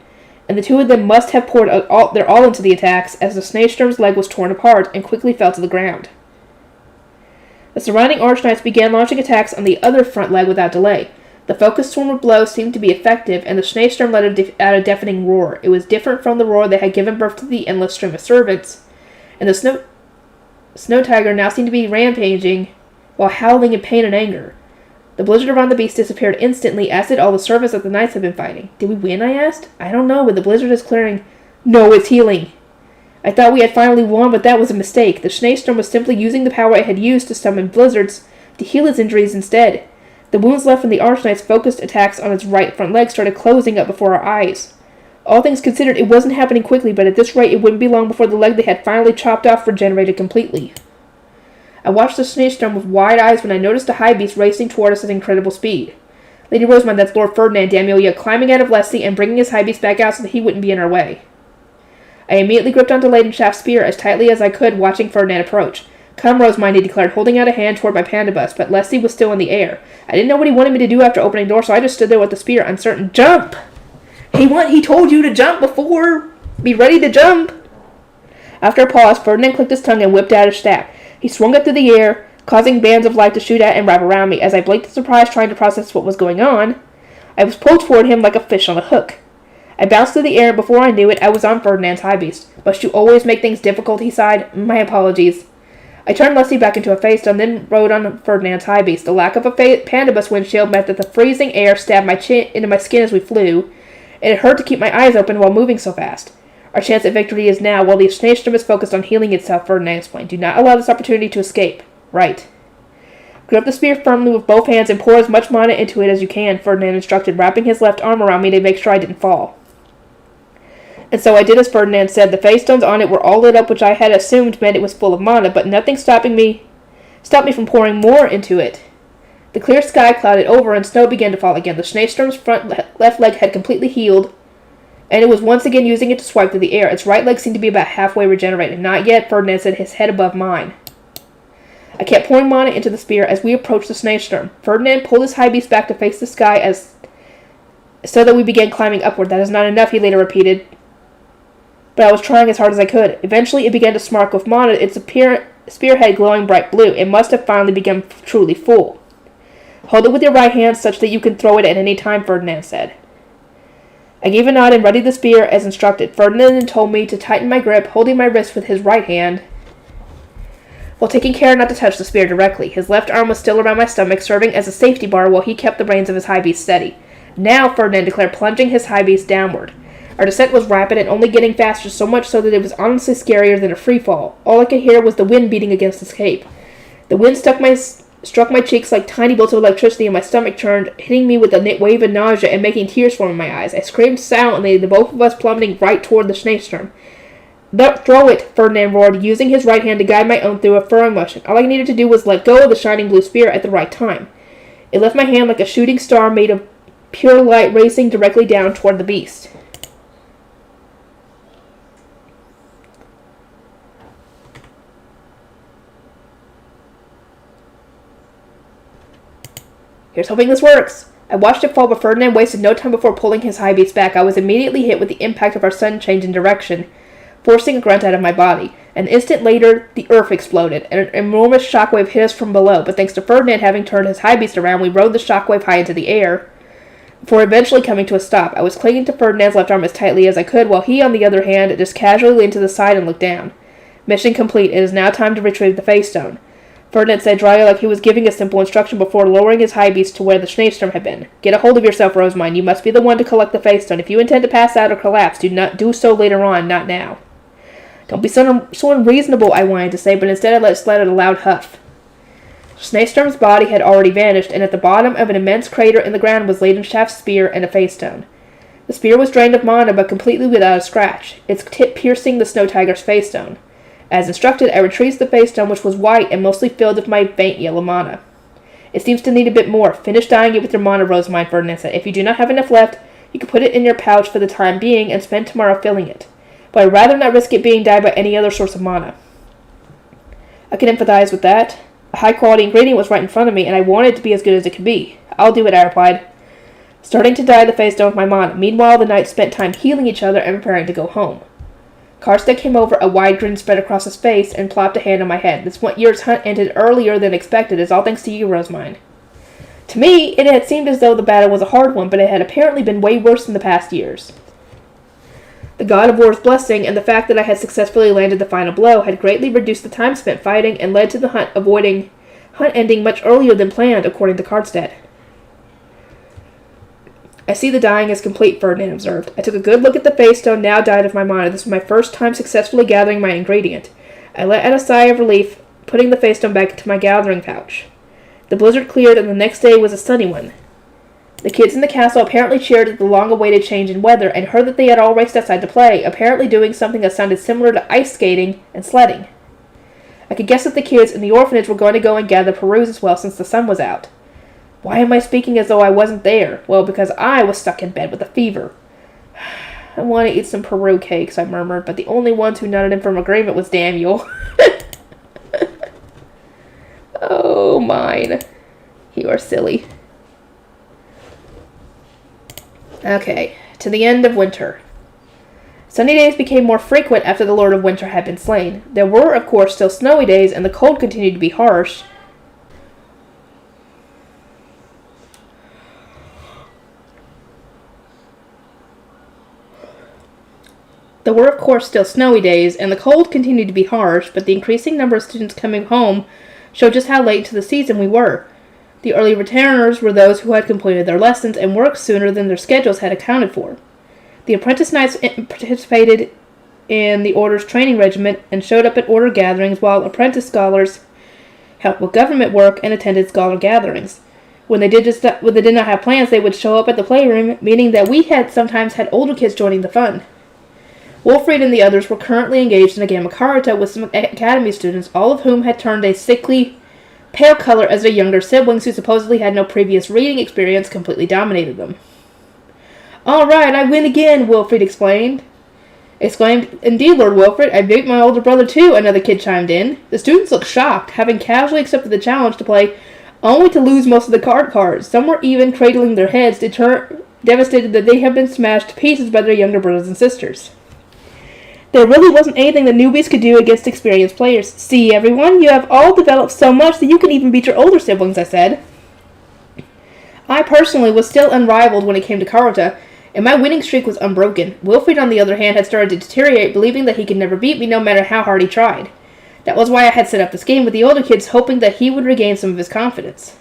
A: And the 2 of them must have poured their all into the attacks, as the Schneesturm's leg was torn apart and quickly fell to the ground. The surrounding Archknights began launching attacks on the other front leg without delay. The focused swarm of blows seemed to be effective, and the Schneesturm let out a deafening roar. It was different from the roar that had given birth to the endless stream of servants, and the snow tiger now seemed to be rampaging while howling in pain and anger. The blizzard around the beast disappeared instantly, as did all the servants that the knights had been fighting. Did we win, I asked? I don't know, but the blizzard is clearing. No, it's healing. I thought we had finally won, but that was a mistake. The Schneesturm was simply using the power it had used to summon blizzards to heal its injuries instead. The wounds left from the Archknight's focused attacks on its right front leg started closing up before our eyes. All things considered, it wasn't happening quickly, but at this rate it wouldn't be long before the leg they had finally chopped off regenerated completely. I watched the Schneesturm with wide eyes when I noticed the high beast racing toward us at incredible speed. Lady Rosamund, that's Lord Ferdinand, Daniel yelled, climbing out of Leslie and bringing his high beast back out so that he wouldn't be in our way. I immediately gripped onto Leidenschaft's spear as tightly as I could, watching Ferdinand approach. Come, Rosamund, he declared, holding out a hand toward my Pandabus, but Leslie was still in the air. I didn't know what he wanted me to do after opening the door, so I just stood there with the spear, uncertain. Jump! He told you to jump before! Be ready to jump! After a pause, Ferdinand clicked his tongue and whipped out his staff. He swung up through the air, causing bands of light to shoot at and wrap around me. As I blinked in surprise, trying to process what was going on, I was pulled toward him like a fish on a hook. I bounced through the air, and before I knew it, I was on Ferdinand's high beast. Must you always make things difficult, he sighed. My apologies. I turned Leslie back into a face and then rode on Ferdinand's high beast. The lack of a Pandabus windshield meant that the freezing air stabbed my chin into my skin as we flew, and it hurt to keep my eyes open while moving so fast. Our chance at victory is now, while the Schneesturm is focused on healing itself, Ferdinand explained. Do not allow this opportunity to escape. Right. Grip the spear firmly with both hands and pour as much mana into it as you can, Ferdinand instructed, wrapping his left arm around me to make sure I didn't fall. And so I did as Ferdinand said. The face stones on it were all lit up, which I had assumed meant it was full of mana, but nothing stopped me from pouring more into it. The clear sky clouded over, and snow began to fall again. The Schneesturm's left leg had completely healed, and it was once again using it to swipe through the air. Its right leg seemed to be about halfway regenerated. Not yet, Ferdinand said, his head above mine. I kept pouring mana into the spear as we approached the Schneesturm. Ferdinand pulled his high beast back to face the sky so that we began climbing upward. That is not enough, he later repeated. But I was trying as hard as I could. Eventually, it began to sparkle with mana, its spearhead glowing bright blue. It must have finally become truly full. Hold it with your right hand such that you can throw it at any time, Ferdinand said. I gave a nod and readied the spear as instructed. Ferdinand told me to tighten my grip, holding my wrist with his right hand, while taking care not to touch the spear directly. His left arm was still around my stomach, serving as a safety bar while he kept the reins of his high beast steady. Now, Ferdinand declared, plunging his high beast downward. Our descent was rapid and only getting faster, so much so that it was honestly scarier than a free fall. All I could hear was the wind beating against his cape. The wind struck my cheeks like tiny bolts of electricity, and my stomach churned, hitting me with a wave of nausea and making tears form in my eyes. I screamed silently, the both of us plummeting right toward the Schneesturm. Throw it, Ferdinand roared, using his right hand to guide my own through a throwing motion. All I needed to do was let go of the shining blue spear at the right time. It left my hand like a shooting star made of pure light, racing directly down toward the beast. Here's hoping this works. I watched it fall, but Ferdinand wasted no time before pulling his high beast back. I was immediately hit with the impact of our sudden change in direction, forcing a grunt out of my body. An instant later, the earth exploded, and an enormous shockwave hit us from below, but thanks to Ferdinand having turned his high beast around, we rode the shockwave high into the air, before eventually coming to a stop. I was clinging to Ferdinand's left arm as tightly as I could, while he, on the other hand, just casually leaned to the side and looked down. Mission complete. It is now time to retrieve the face stone. Ferdinand said dryly, like he was giving a simple instruction before lowering his high beast to where the Schneesturm had been. Get a hold of yourself, Rosamund. You must be the one to collect the face stone. If you intend to pass out or collapse, do not do so later on, not now. Don't be so unreasonable, I wanted to say, but instead I let out a loud huff. Schneesturm's body had already vanished, and at the bottom of an immense crater in the ground was laid Shaft's spear and a face stone. The spear was drained of mana, but completely without a scratch, its tip piercing the Snow Tiger's face stone. As instructed, I retrieved the face stone, which was white and mostly filled with my faint yellow mana. It seems to need a bit more. Finish dyeing it with your mana, Rosamund, Ferdinand said. If you do not have enough left, you can put it in your pouch for the time being and spend tomorrow filling it. But I'd rather not risk it being dyed by any other source of mana. I can empathize with that. A high-quality ingredient was right in front of me, and I wanted it to be as good as it could be. I'll do it, I replied, starting to dye the face stone with my mana. Meanwhile, the knights spent time healing each other and preparing to go home. Karstead came over, a wide grin spread across his face, and plopped a hand on my head. This year's hunt ended earlier than expected, is all thanks to you, Rosamund. To me, it had seemed as though the battle was a hard one, but it had apparently been way worse in the past years. The God of War's blessing and the fact that I had successfully landed the final blow had greatly reduced the time spent fighting and led to the hunt ending much earlier than planned, according to Karstead. I see the dyeing is complete, Ferdinand observed. I took a good look at the face stone now dyed of my mana. This was my first time successfully gathering my ingredient. I let out a sigh of relief, putting the face stone back into my gathering pouch. The blizzard cleared, and the next day was a sunny one. The kids in the castle apparently cheered at the long-awaited change in weather, and heard that they had all raced outside to play, apparently doing something that sounded similar to ice skating and sledding. I could guess that the kids in the orphanage were going to go and gather Perus as well, since the sun was out. Why am I speaking as though I wasn't there? Well, because I was stuck in bed with a fever. I want to eat some Peru cakes, I murmured, but the only ones who nodded in from agreement was Daniel. Oh, mine. You are silly. Okay, to the end of winter. Sunny days became more frequent after the Lord of Winter had been slain. There were, of course, still snowy days, and the cold continued to be harsh. There were, of course, still snowy days, and the cold continued to be harsh, but the increasing number of students coming home showed just how late into the season we were. The early returners were those who had completed their lessons and worked sooner than their schedules had accounted for. The apprentice knights participated in the Order's training regiment and showed up at Order gatherings, while apprentice scholars helped with government work and attended scholar gatherings. When they did not have plans, they would show up at the playroom, meaning that we had sometimes had older kids joining the fun. Wilfried and the others were currently engaged in a game of karate with some academy students, all of whom had turned a sickly pale color as their younger siblings, who supposedly had no previous reading experience, completely dominated them. "All right, I win again," Wilfried exclaimed. "Indeed, Lord Wilfrid, I beat my older brother too," another kid chimed in. The students looked shocked, having casually accepted the challenge to play, only to lose most of the cards. Some were even cradling their heads, devastated that they had been smashed to pieces by their younger brothers and sisters. There really wasn't anything the newbies could do against experienced players. "See, everyone, you have all developed so much that you can even beat your older siblings," I said. I personally was still unrivaled when it came to karate, and my winning streak was unbroken. Wilfried, on the other hand, had started to deteriorate, believing that he could never beat me no matter how hard he tried. That was why I had set up this game with the older kids, hoping that he would regain some of his confidence.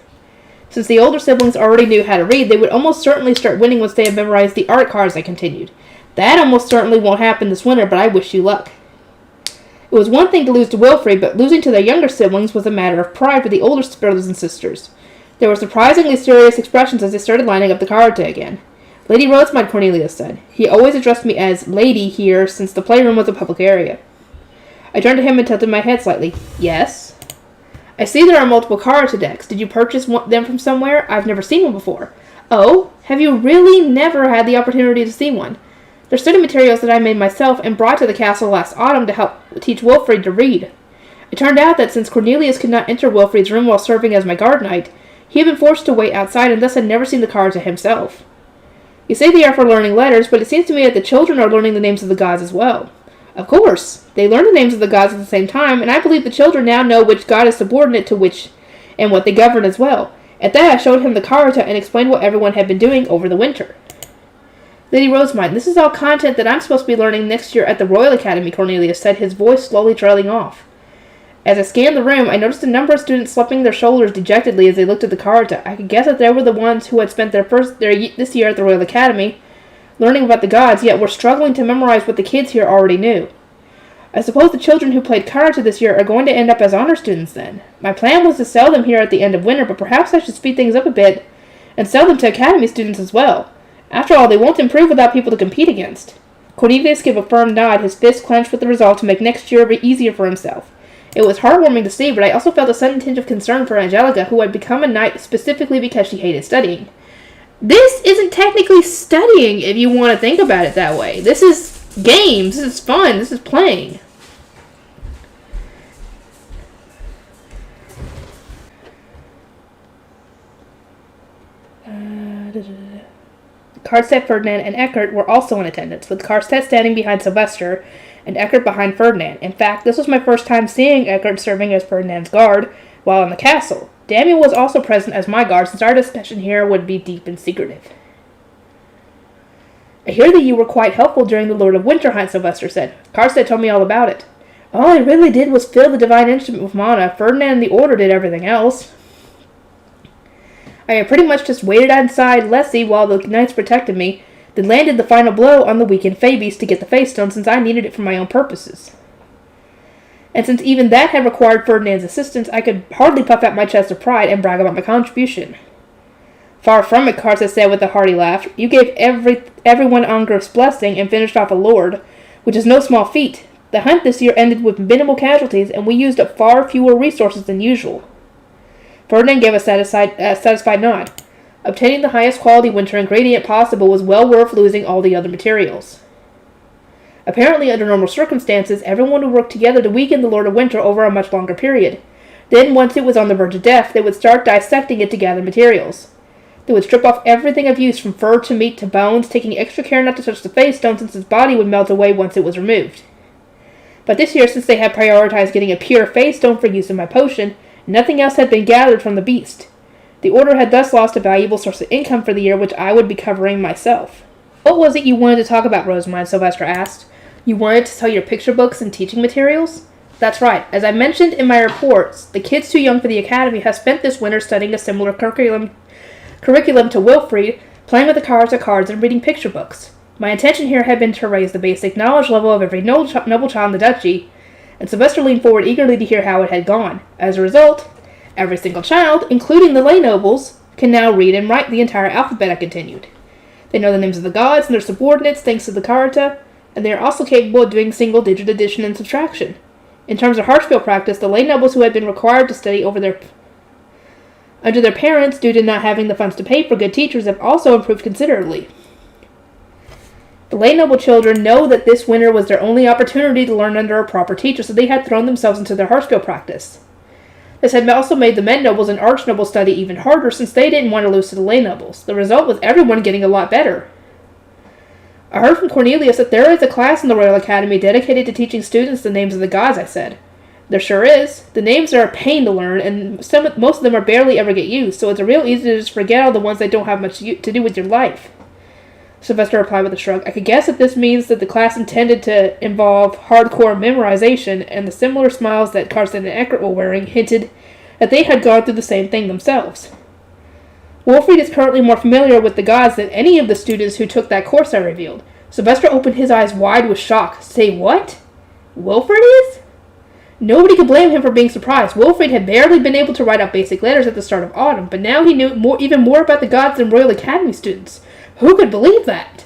A: Since the older siblings already knew how to read, they would almost certainly start winning once they had memorized the art cards, I continued. That almost certainly won't happen this winter, but I wish you luck. It was one thing to lose to Wilfried, but losing to their younger siblings was a matter of pride for the older brothers and sisters. There were surprisingly serious expressions as they started lining up the karate again. "Lady Rosamund," Cornelius said. He always addressed me as Lady here, since the playroom was a public area. I turned to him and tilted my head slightly. "Yes?" "I see there are multiple karate decks. Did you purchase them from somewhere? I've never seen one before." "Oh, have you really never had the opportunity to see one? They're study materials that I made myself and brought to the castle last autumn to help teach Wilfried to read. It turned out that since Cornelius could not enter Wilfried's room while serving as my guard knight, he had been forced to wait outside and thus had never seen the cards himself. You say they are for learning letters, but it seems to me that the children are learning the names of the gods as well. Of course. They learn the names of the gods at the same time, and I believe the children now know which god is subordinate to which and what they govern as well. At that, I showed him the karata and explained what everyone had been doing over the winter. Lady Rosemine, this is all content that I'm supposed to be learning next year at the Royal Academy, Cornelius said, his voice slowly trailing off. As I scanned the room, I noticed a number of students slumping their shoulders dejectedly as they looked at the karata. I could guess that they were the ones who had spent this year at the Royal Academy, learning about the gods, yet were struggling to memorize what the kids here already knew. I suppose the children who played karate this year are going to end up as honor students then. My plan was to sell them here at the end of winter, but perhaps I should speed things up a bit and sell them to academy students as well. After all, they won't improve without people to compete against. Cornelius gave a firm nod, his fist clenched with the resolve to make next year easier for himself. It was heartwarming to see, but I also felt a sudden tinge of concern for Angelica, who had become a knight specifically because she hated studying. This isn't technically studying, if you want to think about it that way. This is games. This is fun. This is playing. Karstedt, Ferdinand, and Eckert were also in attendance, with Karstedt standing behind Sylvester and Eckert behind Ferdinand. In fact, this was my first time seeing Eckert serving as Ferdinand's guard while in the castle. Daniel was also present as my guard, since our discussion here would be deep and secretive. I hear that you were quite helpful during the Lord of Winterhunt, Sylvester said. Karstedt told me all about it. All I really did was fill the divine instrument with mana. Ferdinand and the Order did everything else. I had pretty much just waited outside Lessie while the knights protected me, then landed the final blow on the weakened Fabies to get the face stone since I needed it for my own purposes. And since even that had required Ferdinand's assistance, I could hardly puff out my chest of pride and brag about my contribution. Far from it, Karstedt said with a hearty laugh. You gave everyone Ungriff's blessing and finished off a lord, which is no small feat. The hunt this year ended with minimal casualties, and we used up far fewer resources than usual. Ferdinand gave a satisfied nod. Obtaining the highest quality winter ingredient possible was well worth losing all the other materials. Apparently, under normal circumstances, everyone would work together to weaken the Lord of Winter over a much longer period. Then, once it was on the verge of death, they would start dissecting it to gather materials. They would strip off everything of use, from fur to meat to bones, taking extra care not to touch the face stone since its body would melt away once it was removed. But this year, since they had prioritized getting a pure face stone for use in my potion, nothing else had been gathered from the beast. The Order had thus lost a valuable source of income for the year, which I would be covering myself. What was it you wanted to talk about, Rosamund? Sylvester asked. You wanted to sell your picture books and teaching materials? That's right. As I mentioned in my reports, the kids too young for the academy have spent this winter studying a similar curriculum to Wilfried, playing with the cards and reading picture books. My intention here had been to raise the basic knowledge level of every noble child in the duchy, and Sylvester leaned forward eagerly to hear how it had gone. As a result, every single child, including the lay nobles, can now read and write the entire alphabet, I continued. They know the names of the gods and their subordinates thanks to the karata, and they are also capable of doing single-digit addition and subtraction. In terms of harshfield practice, the lay nobles who had been required to study under their parents due to not having the funds to pay for good teachers have also improved considerably. The lay noble children know that this winter was their only opportunity to learn under a proper teacher, so they had thrown themselves into their harshfield practice. This had also made the men nobles and arch nobles study even harder, since they didn't want to lose to the lay nobles. The result was everyone getting a lot better. I heard from Cornelius that there is a class in the Royal Academy dedicated to teaching students the names of the gods, I said. There sure is. The names are a pain to learn, and most of them are barely ever get used, so it's real easy to just forget all the ones that don't have much to do with your life. Sylvester replied with a shrug. I could guess that this means that the class intended to involve hardcore memorization, and the similar smiles that Karstedt and Eckert were wearing hinted that they had gone through the same thing themselves. Wilfried is currently more familiar with the gods than any of the students who took that course, I revealed. Sylvester opened his eyes wide with shock. Say what? Wilfried is? Nobody could blame him for being surprised. Wilfried had barely been able to write out basic letters at the start of autumn, but now he knew even more about the gods than Royal Academy students. Who could believe that?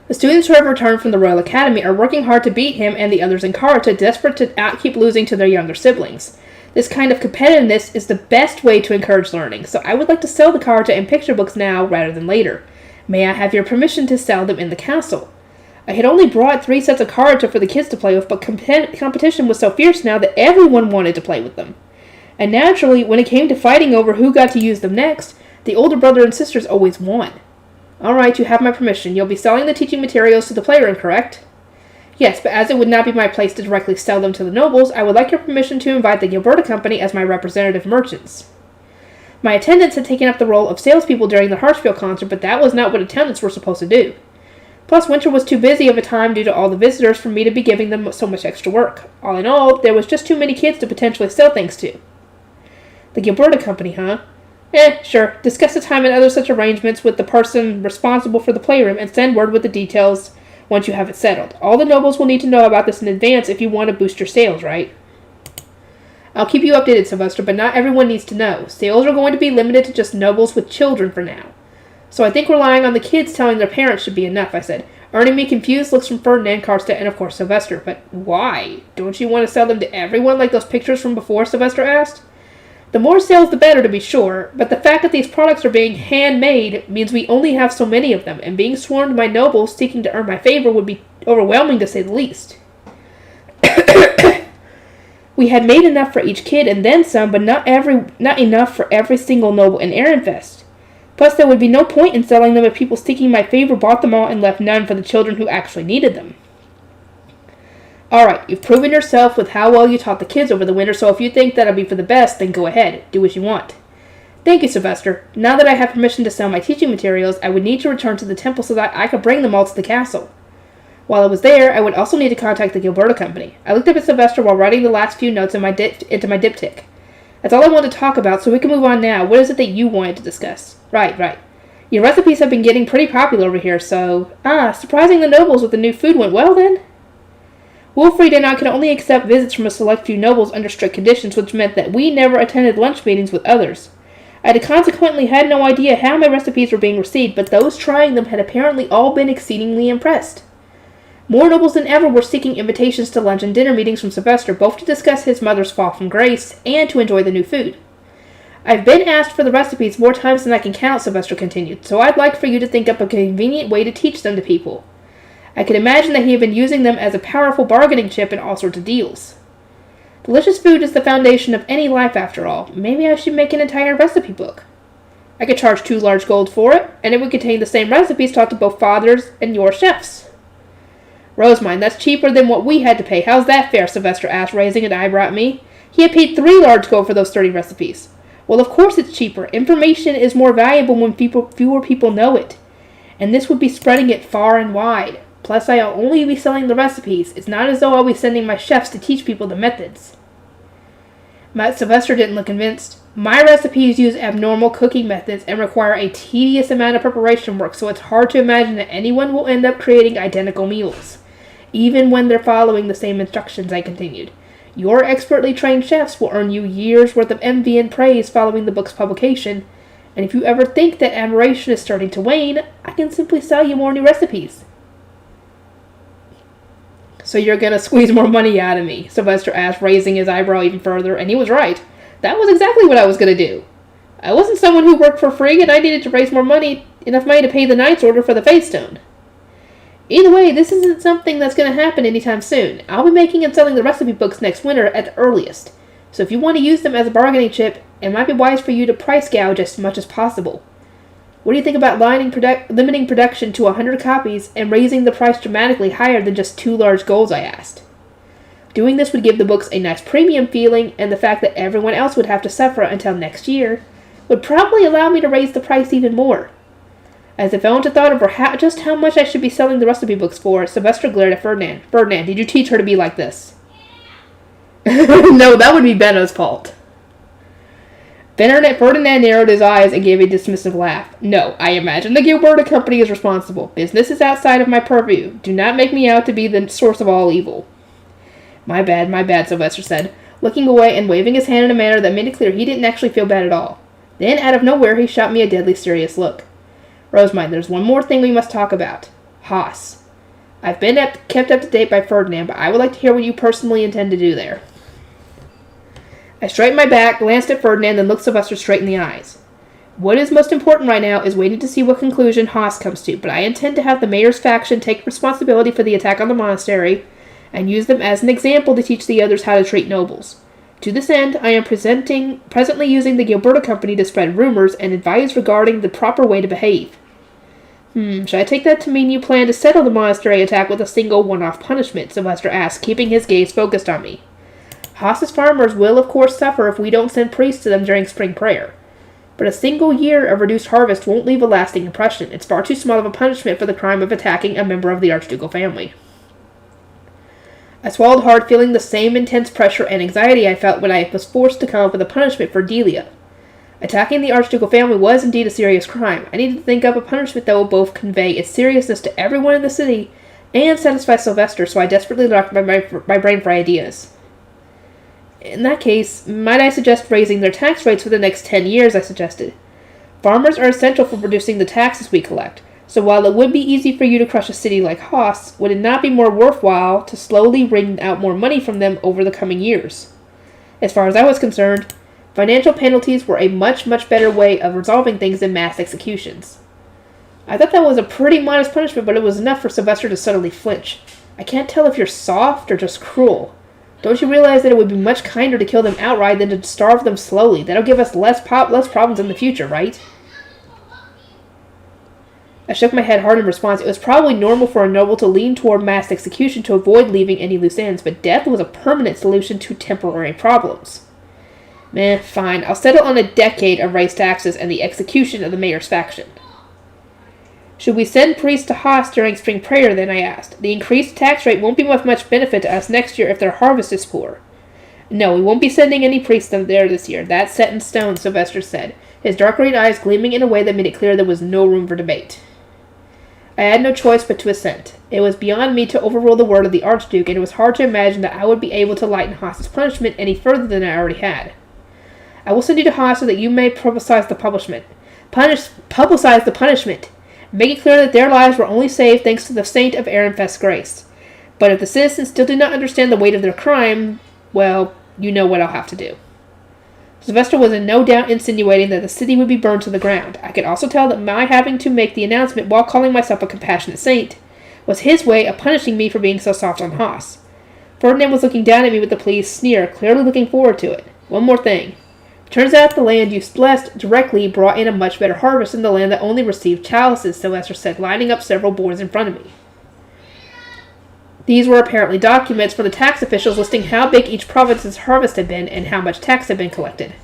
A: The students who have returned from the Royal Academy are working hard to beat him and the others in Karata, desperate to keep losing to their younger siblings. This kind of competitiveness is the best way to encourage learning, so I would like to sell the Karata and picture books now rather than later. May I have your permission to sell them in the castle? I had only brought 3 sets of Karata for the kids to play with, but competition was so fierce now that everyone wanted to play with them. And naturally, when it came to fighting over who got to use them next, the older brother and sisters always won. All right, you have my permission. You'll be selling the teaching materials to the playroom, correct? Yes, but as it would not be my place to directly sell them to the nobles, I would like your permission to invite the Gilberta Company as my representative merchants. My attendants had taken up the role of salespeople during the Hartsfield concert, but that was not what attendants were supposed to do. Plus, winter was too busy of a time due to all the visitors for me to be giving them so much extra work. All in all, there was just too many kids to potentially sell things to. The Gilberta Company, huh? Sure. Discuss the time and other such arrangements with the person responsible for the playroom and send word with the details once you have it settled. All the nobles will need to know about this in advance if you want to boost your sales, right? I'll keep you updated, Sylvester, but not everyone needs to know. Sales are going to be limited to just nobles with children for now. So I think relying on the kids telling their parents should be enough, I said, earning me confused looks from Ferdinand, Karsta, and of course Sylvester. But why? Don't you want to sell them to everyone like those pictures from before, Sylvester asked? The more sales the better, to be sure, but the fact that these products are being handmade means we only have so many of them, and being swarmed by nobles seeking to earn my favor would be overwhelming to say the least. We had made enough for each kid and then some, but not enough for every single noble in Ehrenfest. Plus, there would be no point in selling them if people seeking my favor bought them all and left none for the children who actually needed them. Alright, you've proven yourself with how well you taught the kids over the winter, so if you think that'll be for the best, then go ahead. Do what you want. Thank you, Sylvester. Now that I have permission to sell my teaching materials, I would need to return to the temple so that I could bring them all to the castle. While I was there, I would also need to contact the Gilberta Company. I looked up at Sylvester while writing the last few notes into my diptych. That's all I want to talk about, so we can move on now. What is it that you wanted to discuss? Right. Your recipes have been getting pretty popular over here, so... surprising the nobles with the new food went well, then? Wilfried and I could only accept visits from a select few nobles under strict conditions, which meant that we never attended lunch meetings with others. I had consequently had no idea how my recipes were being received, but those trying them had apparently all been exceedingly impressed. More nobles than ever were seeking invitations to lunch and dinner meetings from Sylvester, both to discuss his mother's fall from grace and to enjoy the new food. I've been asked for the recipes more times than I can count, Sylvester continued, so I'd like for you to think up a convenient way to teach them to people. I could imagine that he had been using them as a powerful bargaining chip in all sorts of deals. Delicious food is the foundation of any life, after all. Maybe I should make an entire recipe book. I could charge 2 large gold for it, and it would contain the same recipes taught to both fathers and your chefs. Rosemine, that's cheaper than what we had to pay. How's that fair? Sylvester asked, raising an eyebrow at me. He had paid 3 large gold for those 30 recipes. Well, of course it's cheaper. Information is more valuable when fewer people know it. And this would be spreading it far and wide. Plus, I'll only be selling the recipes. It's not as though I'll be sending my chefs to teach people the methods. Sylvester didn't look convinced. My recipes use abnormal cooking methods and require a tedious amount of preparation work, so it's hard to imagine that anyone will end up creating identical meals. Even when they're following the same instructions, I continued. Your expertly trained chefs will earn you years' worth of envy and praise following the book's publication, and if you ever think that admiration is starting to wane, I can simply sell you more new recipes. So you're gonna squeeze more money out of me? Sylvester asked, raising his eyebrow even further, and he was right. That was exactly what I was gonna do. I wasn't someone who worked for free, and I needed to raise more money, enough money to pay the Knight's Order for the Faith Stone. Either way, this isn't something that's going to happen anytime soon. I'll be making and selling the recipe books next winter at the earliest. So if you want to use them as a bargaining chip, it might be wise for you to price gouge as much as possible. What do you think about limiting production to 100 copies and raising the price dramatically higher than just 2 large golds, I asked. Doing this would give the books a nice premium feeling, and the fact that everyone else would have to suffer until next year would probably allow me to raise the price even more. As if I went to thought over just how much I should be selling the recipe books for, Sylvester glared at Ferdinand. Ferdinand, did you teach her to be like this? No, that would be Benno's fault. Ferdinand narrowed his eyes and gave a dismissive laugh. No, I imagine the Gilberta Company is responsible. Business is outside of my purview. Do not make me out to be the source of all evil. My bad, Sylvester said, looking away and waving his hand in a manner that made it clear he didn't actually feel bad at all. Then, out of nowhere, he shot me a deadly serious look. Rosemine, there's one more thing we must talk about. Haas. I've been kept up to date by Ferdinand, but I would like to hear what you personally intend to do there. I straightened my back, glanced at Ferdinand, and looked Sylvester straight in the eyes. What is most important right now is waiting to see what conclusion Haas comes to, but I intend to have the mayor's faction take responsibility for the attack on the monastery, and use them as an example to teach the others how to treat nobles. To this end, I am presently using the Gilberta Company to spread rumors and advise regarding the proper way to behave. Should I take that to mean you plan to settle the monastery attack with a single one-off punishment? Sylvester asked, keeping his gaze focused on me. Haas's farmers will, of course, suffer if we don't send priests to them during spring prayer. But a single year of reduced harvest won't leave a lasting impression. It's far too small of a punishment for the crime of attacking a member of the archducal family. I swallowed hard, feeling the same intense pressure and anxiety I felt when I was forced to come up with a punishment for Delia. Attacking the archducal family was indeed a serious crime. I needed to think up a punishment that would both convey its seriousness to everyone in the city and satisfy Sylvester, so I desperately locked my brain for ideas. In that case, might I suggest raising their tax rates for the next 10 years, I suggested. Farmers are essential for producing the taxes we collect, so while it would be easy for you to crush a city like Haas, would it not be more worthwhile to slowly wring out more money from them over the coming years? As far as I was concerned, financial penalties were a much, much better way of resolving things than mass executions. I thought that was a pretty modest punishment, but it was enough for Sylvester to suddenly flinch. I can't tell if you're soft or just cruel. Don't you realize that it would be much kinder to kill them outright than to starve them slowly? That'll give us less problems in the future, right? I shook my head hard in response. It was probably normal for a noble to lean toward mass execution to avoid leaving any loose ends, but death was a permanent solution to temporary problems. Fine. I'll settle on a decade of raised taxes and the execution of the mayor's faction. Should we send priests to Haas during spring prayer, then? I asked. The increased tax rate won't be of much benefit to us next year if their harvest is poor. No, we won't be sending any priests there this year. That's set in stone, Sylvester said, his dark green eyes gleaming in a way that made it clear there was no room for debate. I had no choice but to assent. It was beyond me to overrule the word of the Archduke, and it was hard to imagine that I would be able to lighten Haas's punishment any further than I already had. I will send you to Haas so that you may publicize the punishment. Make it clear that their lives were only saved thanks to the saint of Ehrenfest's grace. But if the citizens still do not understand the weight of their crime, well, you know what I'll have to do. Sylvester was in no doubt insinuating that the city would be burned to the ground. I could also tell that my having to make the announcement while calling myself a compassionate saint was his way of punishing me for being so soft on Haas. Ferdinand was looking down at me with a pleased sneer, clearly looking forward to it. One more thing. Turns out the land you blessed directly brought in a much better harvest than the land that only received chalices, Sylvester said, lining up several boards in front of me. These were apparently documents from the tax officials listing how big each province's harvest had been and how much tax had been collected.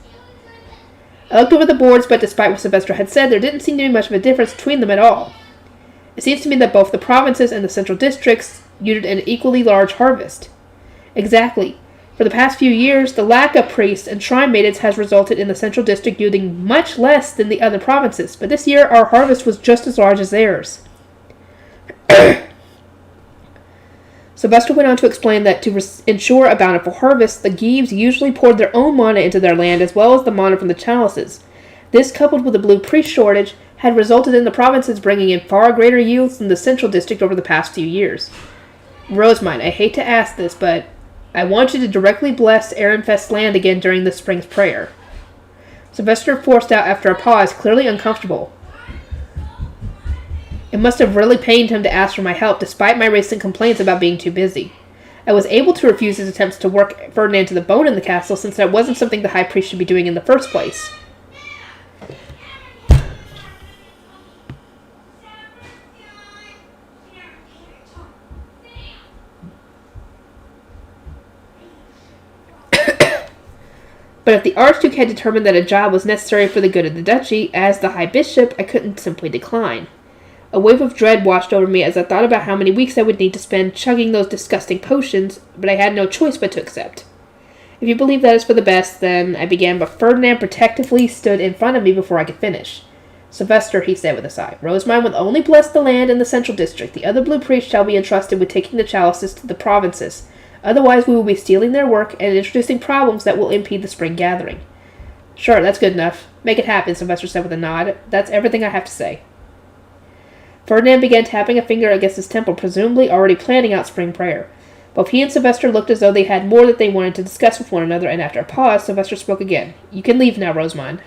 A: I looked over the boards, but despite what Sylvester had said, there didn't seem to be much of a difference between them at all. It seems to me that both the provinces and the central districts yielded an equally large harvest. Exactly. For the past few years, the lack of priests and shrine maidens has resulted in the central district yielding much less than the other provinces, but this year our harvest was just as large as theirs. Sylvester went on to explain that to ensure a bountiful harvest, the Geeves usually poured their own mana into their land as well as the mana from the chalices. This, coupled with the blue priest shortage, had resulted in the provinces bringing in far greater yields than the central district over the past few years. Rosemine, I hate to ask this, but I want you to directly bless Ehrenfest's land again during the spring's prayer. Sylvester forced out after a pause, clearly uncomfortable. It must have really pained him to ask for my help, despite my recent complaints about being too busy. I was able to refuse his attempts to work Ferdinand to the bone in the castle, since that wasn't something the high priest should be doing in the first place. But if the Archduke had determined that a job was necessary for the good of the duchy, as the High Bishop, I couldn't simply decline. A wave of dread washed over me as I thought about how many weeks I would need to spend chugging those disgusting potions, but I had no choice but to accept. If you believe that is for the best, then I began, but Ferdinand protectively stood in front of me before I could finish. Sylvester, he said with a sigh, Rosemine will only bless the land in the central district. The other blue priests shall be entrusted with taking the chalices to the provinces. Otherwise, we will be stealing their work and introducing problems that will impede the spring gathering. Sure, that's good enough. Make it happen, Sylvester said with a nod. That's everything I have to say. Ferdinand began tapping a finger against his temple, presumably already planning out spring prayer. Both he and Sylvester looked as though they had more that they wanted to discuss with one another, and after a pause, Sylvester spoke again. You can leave now, Rosemond.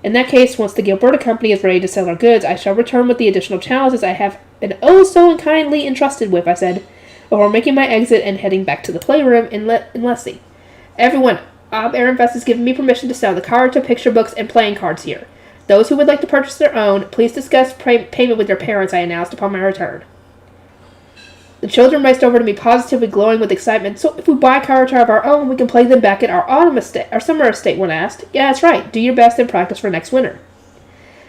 A: In that case, once the Gilberta Company is ready to sell our goods, I shall return with the additional chalices I have been oh so unkindly entrusted with, I said, before making my exit and heading back to the playroom in Leslie. Everyone, Ehrenfest has given me permission to sell the cards, picture books, and playing cards here. Those who would like to purchase their own, please discuss payment with your parents, I announced upon my return. The children raced over to me, positively glowing with excitement. So if we buy a character of our own, we can play them back at our summer estate, one asked. Yeah, that's right. Do your best and practice for next winter.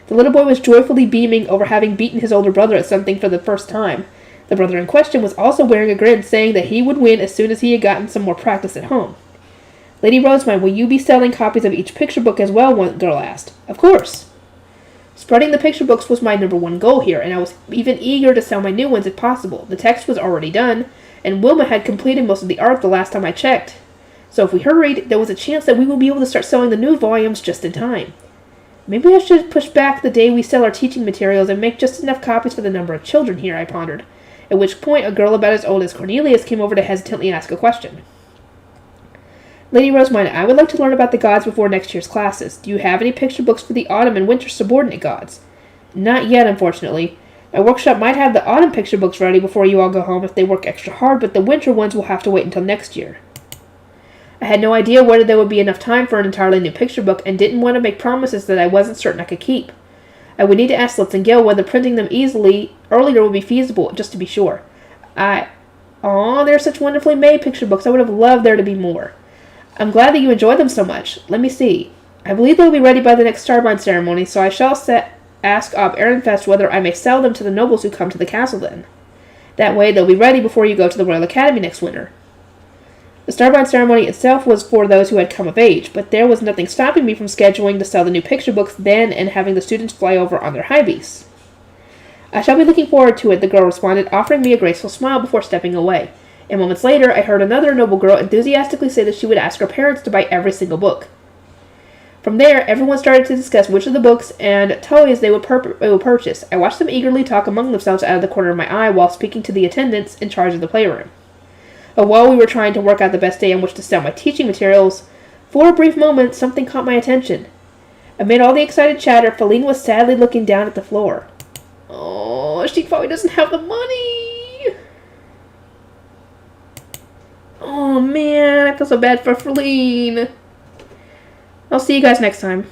A: The little boy was joyfully beaming over having beaten his older brother at something for the first time. The brother in question was also wearing a grin, saying that he would win as soon as he had gotten some more practice at home. Lady Rosemine, will you be selling copies of each picture book as well? One girl asked. Of course. Spreading the picture books was my number one goal here, and I was even eager to sell my new ones if possible. The text was already done, and Wilma had completed most of the art the last time I checked. So if we hurried, there was a chance that we would be able to start selling the new volumes just in time. Maybe I should push back the day we sell our teaching materials and make just enough copies for the number of children here, I pondered. At which point, a girl about as old as Cornelius came over to hesitantly ask a question. Lady Rosemine, I would like to learn about the gods before next year's classes. Do you have any picture books for the autumn and winter subordinate gods? Not yet, unfortunately. My workshop might have the autumn picture books ready before you all go home if they work extra hard, but the winter ones will have to wait until next year. I had no idea whether there would be enough time for an entirely new picture book, and didn't want to make promises that I wasn't certain I could keep. I would need to ask Lutz and Gil whether printing them earlier would be feasible, just to be sure. They're such wonderfully made picture books. I would have loved there to be more. I'm glad that you enjoy them so much. Let me see. I believe they'll be ready by the next Starbind ceremony, so I shall ask Ob Ehrenfest whether I may sell them to the nobles who come to the castle then. That way they'll be ready before you go to the Royal Academy next winter. The Starbind ceremony itself was for those who had come of age, but there was nothing stopping me from scheduling to sell the new picture books then and having the students fly over on their high beasts. I shall be looking forward to it, the girl responded, offering me a graceful smile before stepping away. And moments later, I heard another noble girl enthusiastically say that she would ask her parents to buy every single book. From there, everyone started to discuss which of the books and toys they would purchase. I watched them eagerly talk among themselves out of the corner of my eye while speaking to the attendants in charge of the playroom. While we were trying to work out the best day on which to sell my teaching materials, for a brief moment, something caught my attention. Amid all the excited chatter, Feline was sadly looking down at the floor. Oh, she probably doesn't have the money. Oh man, I feel so bad for Feline. I'll see you guys next time.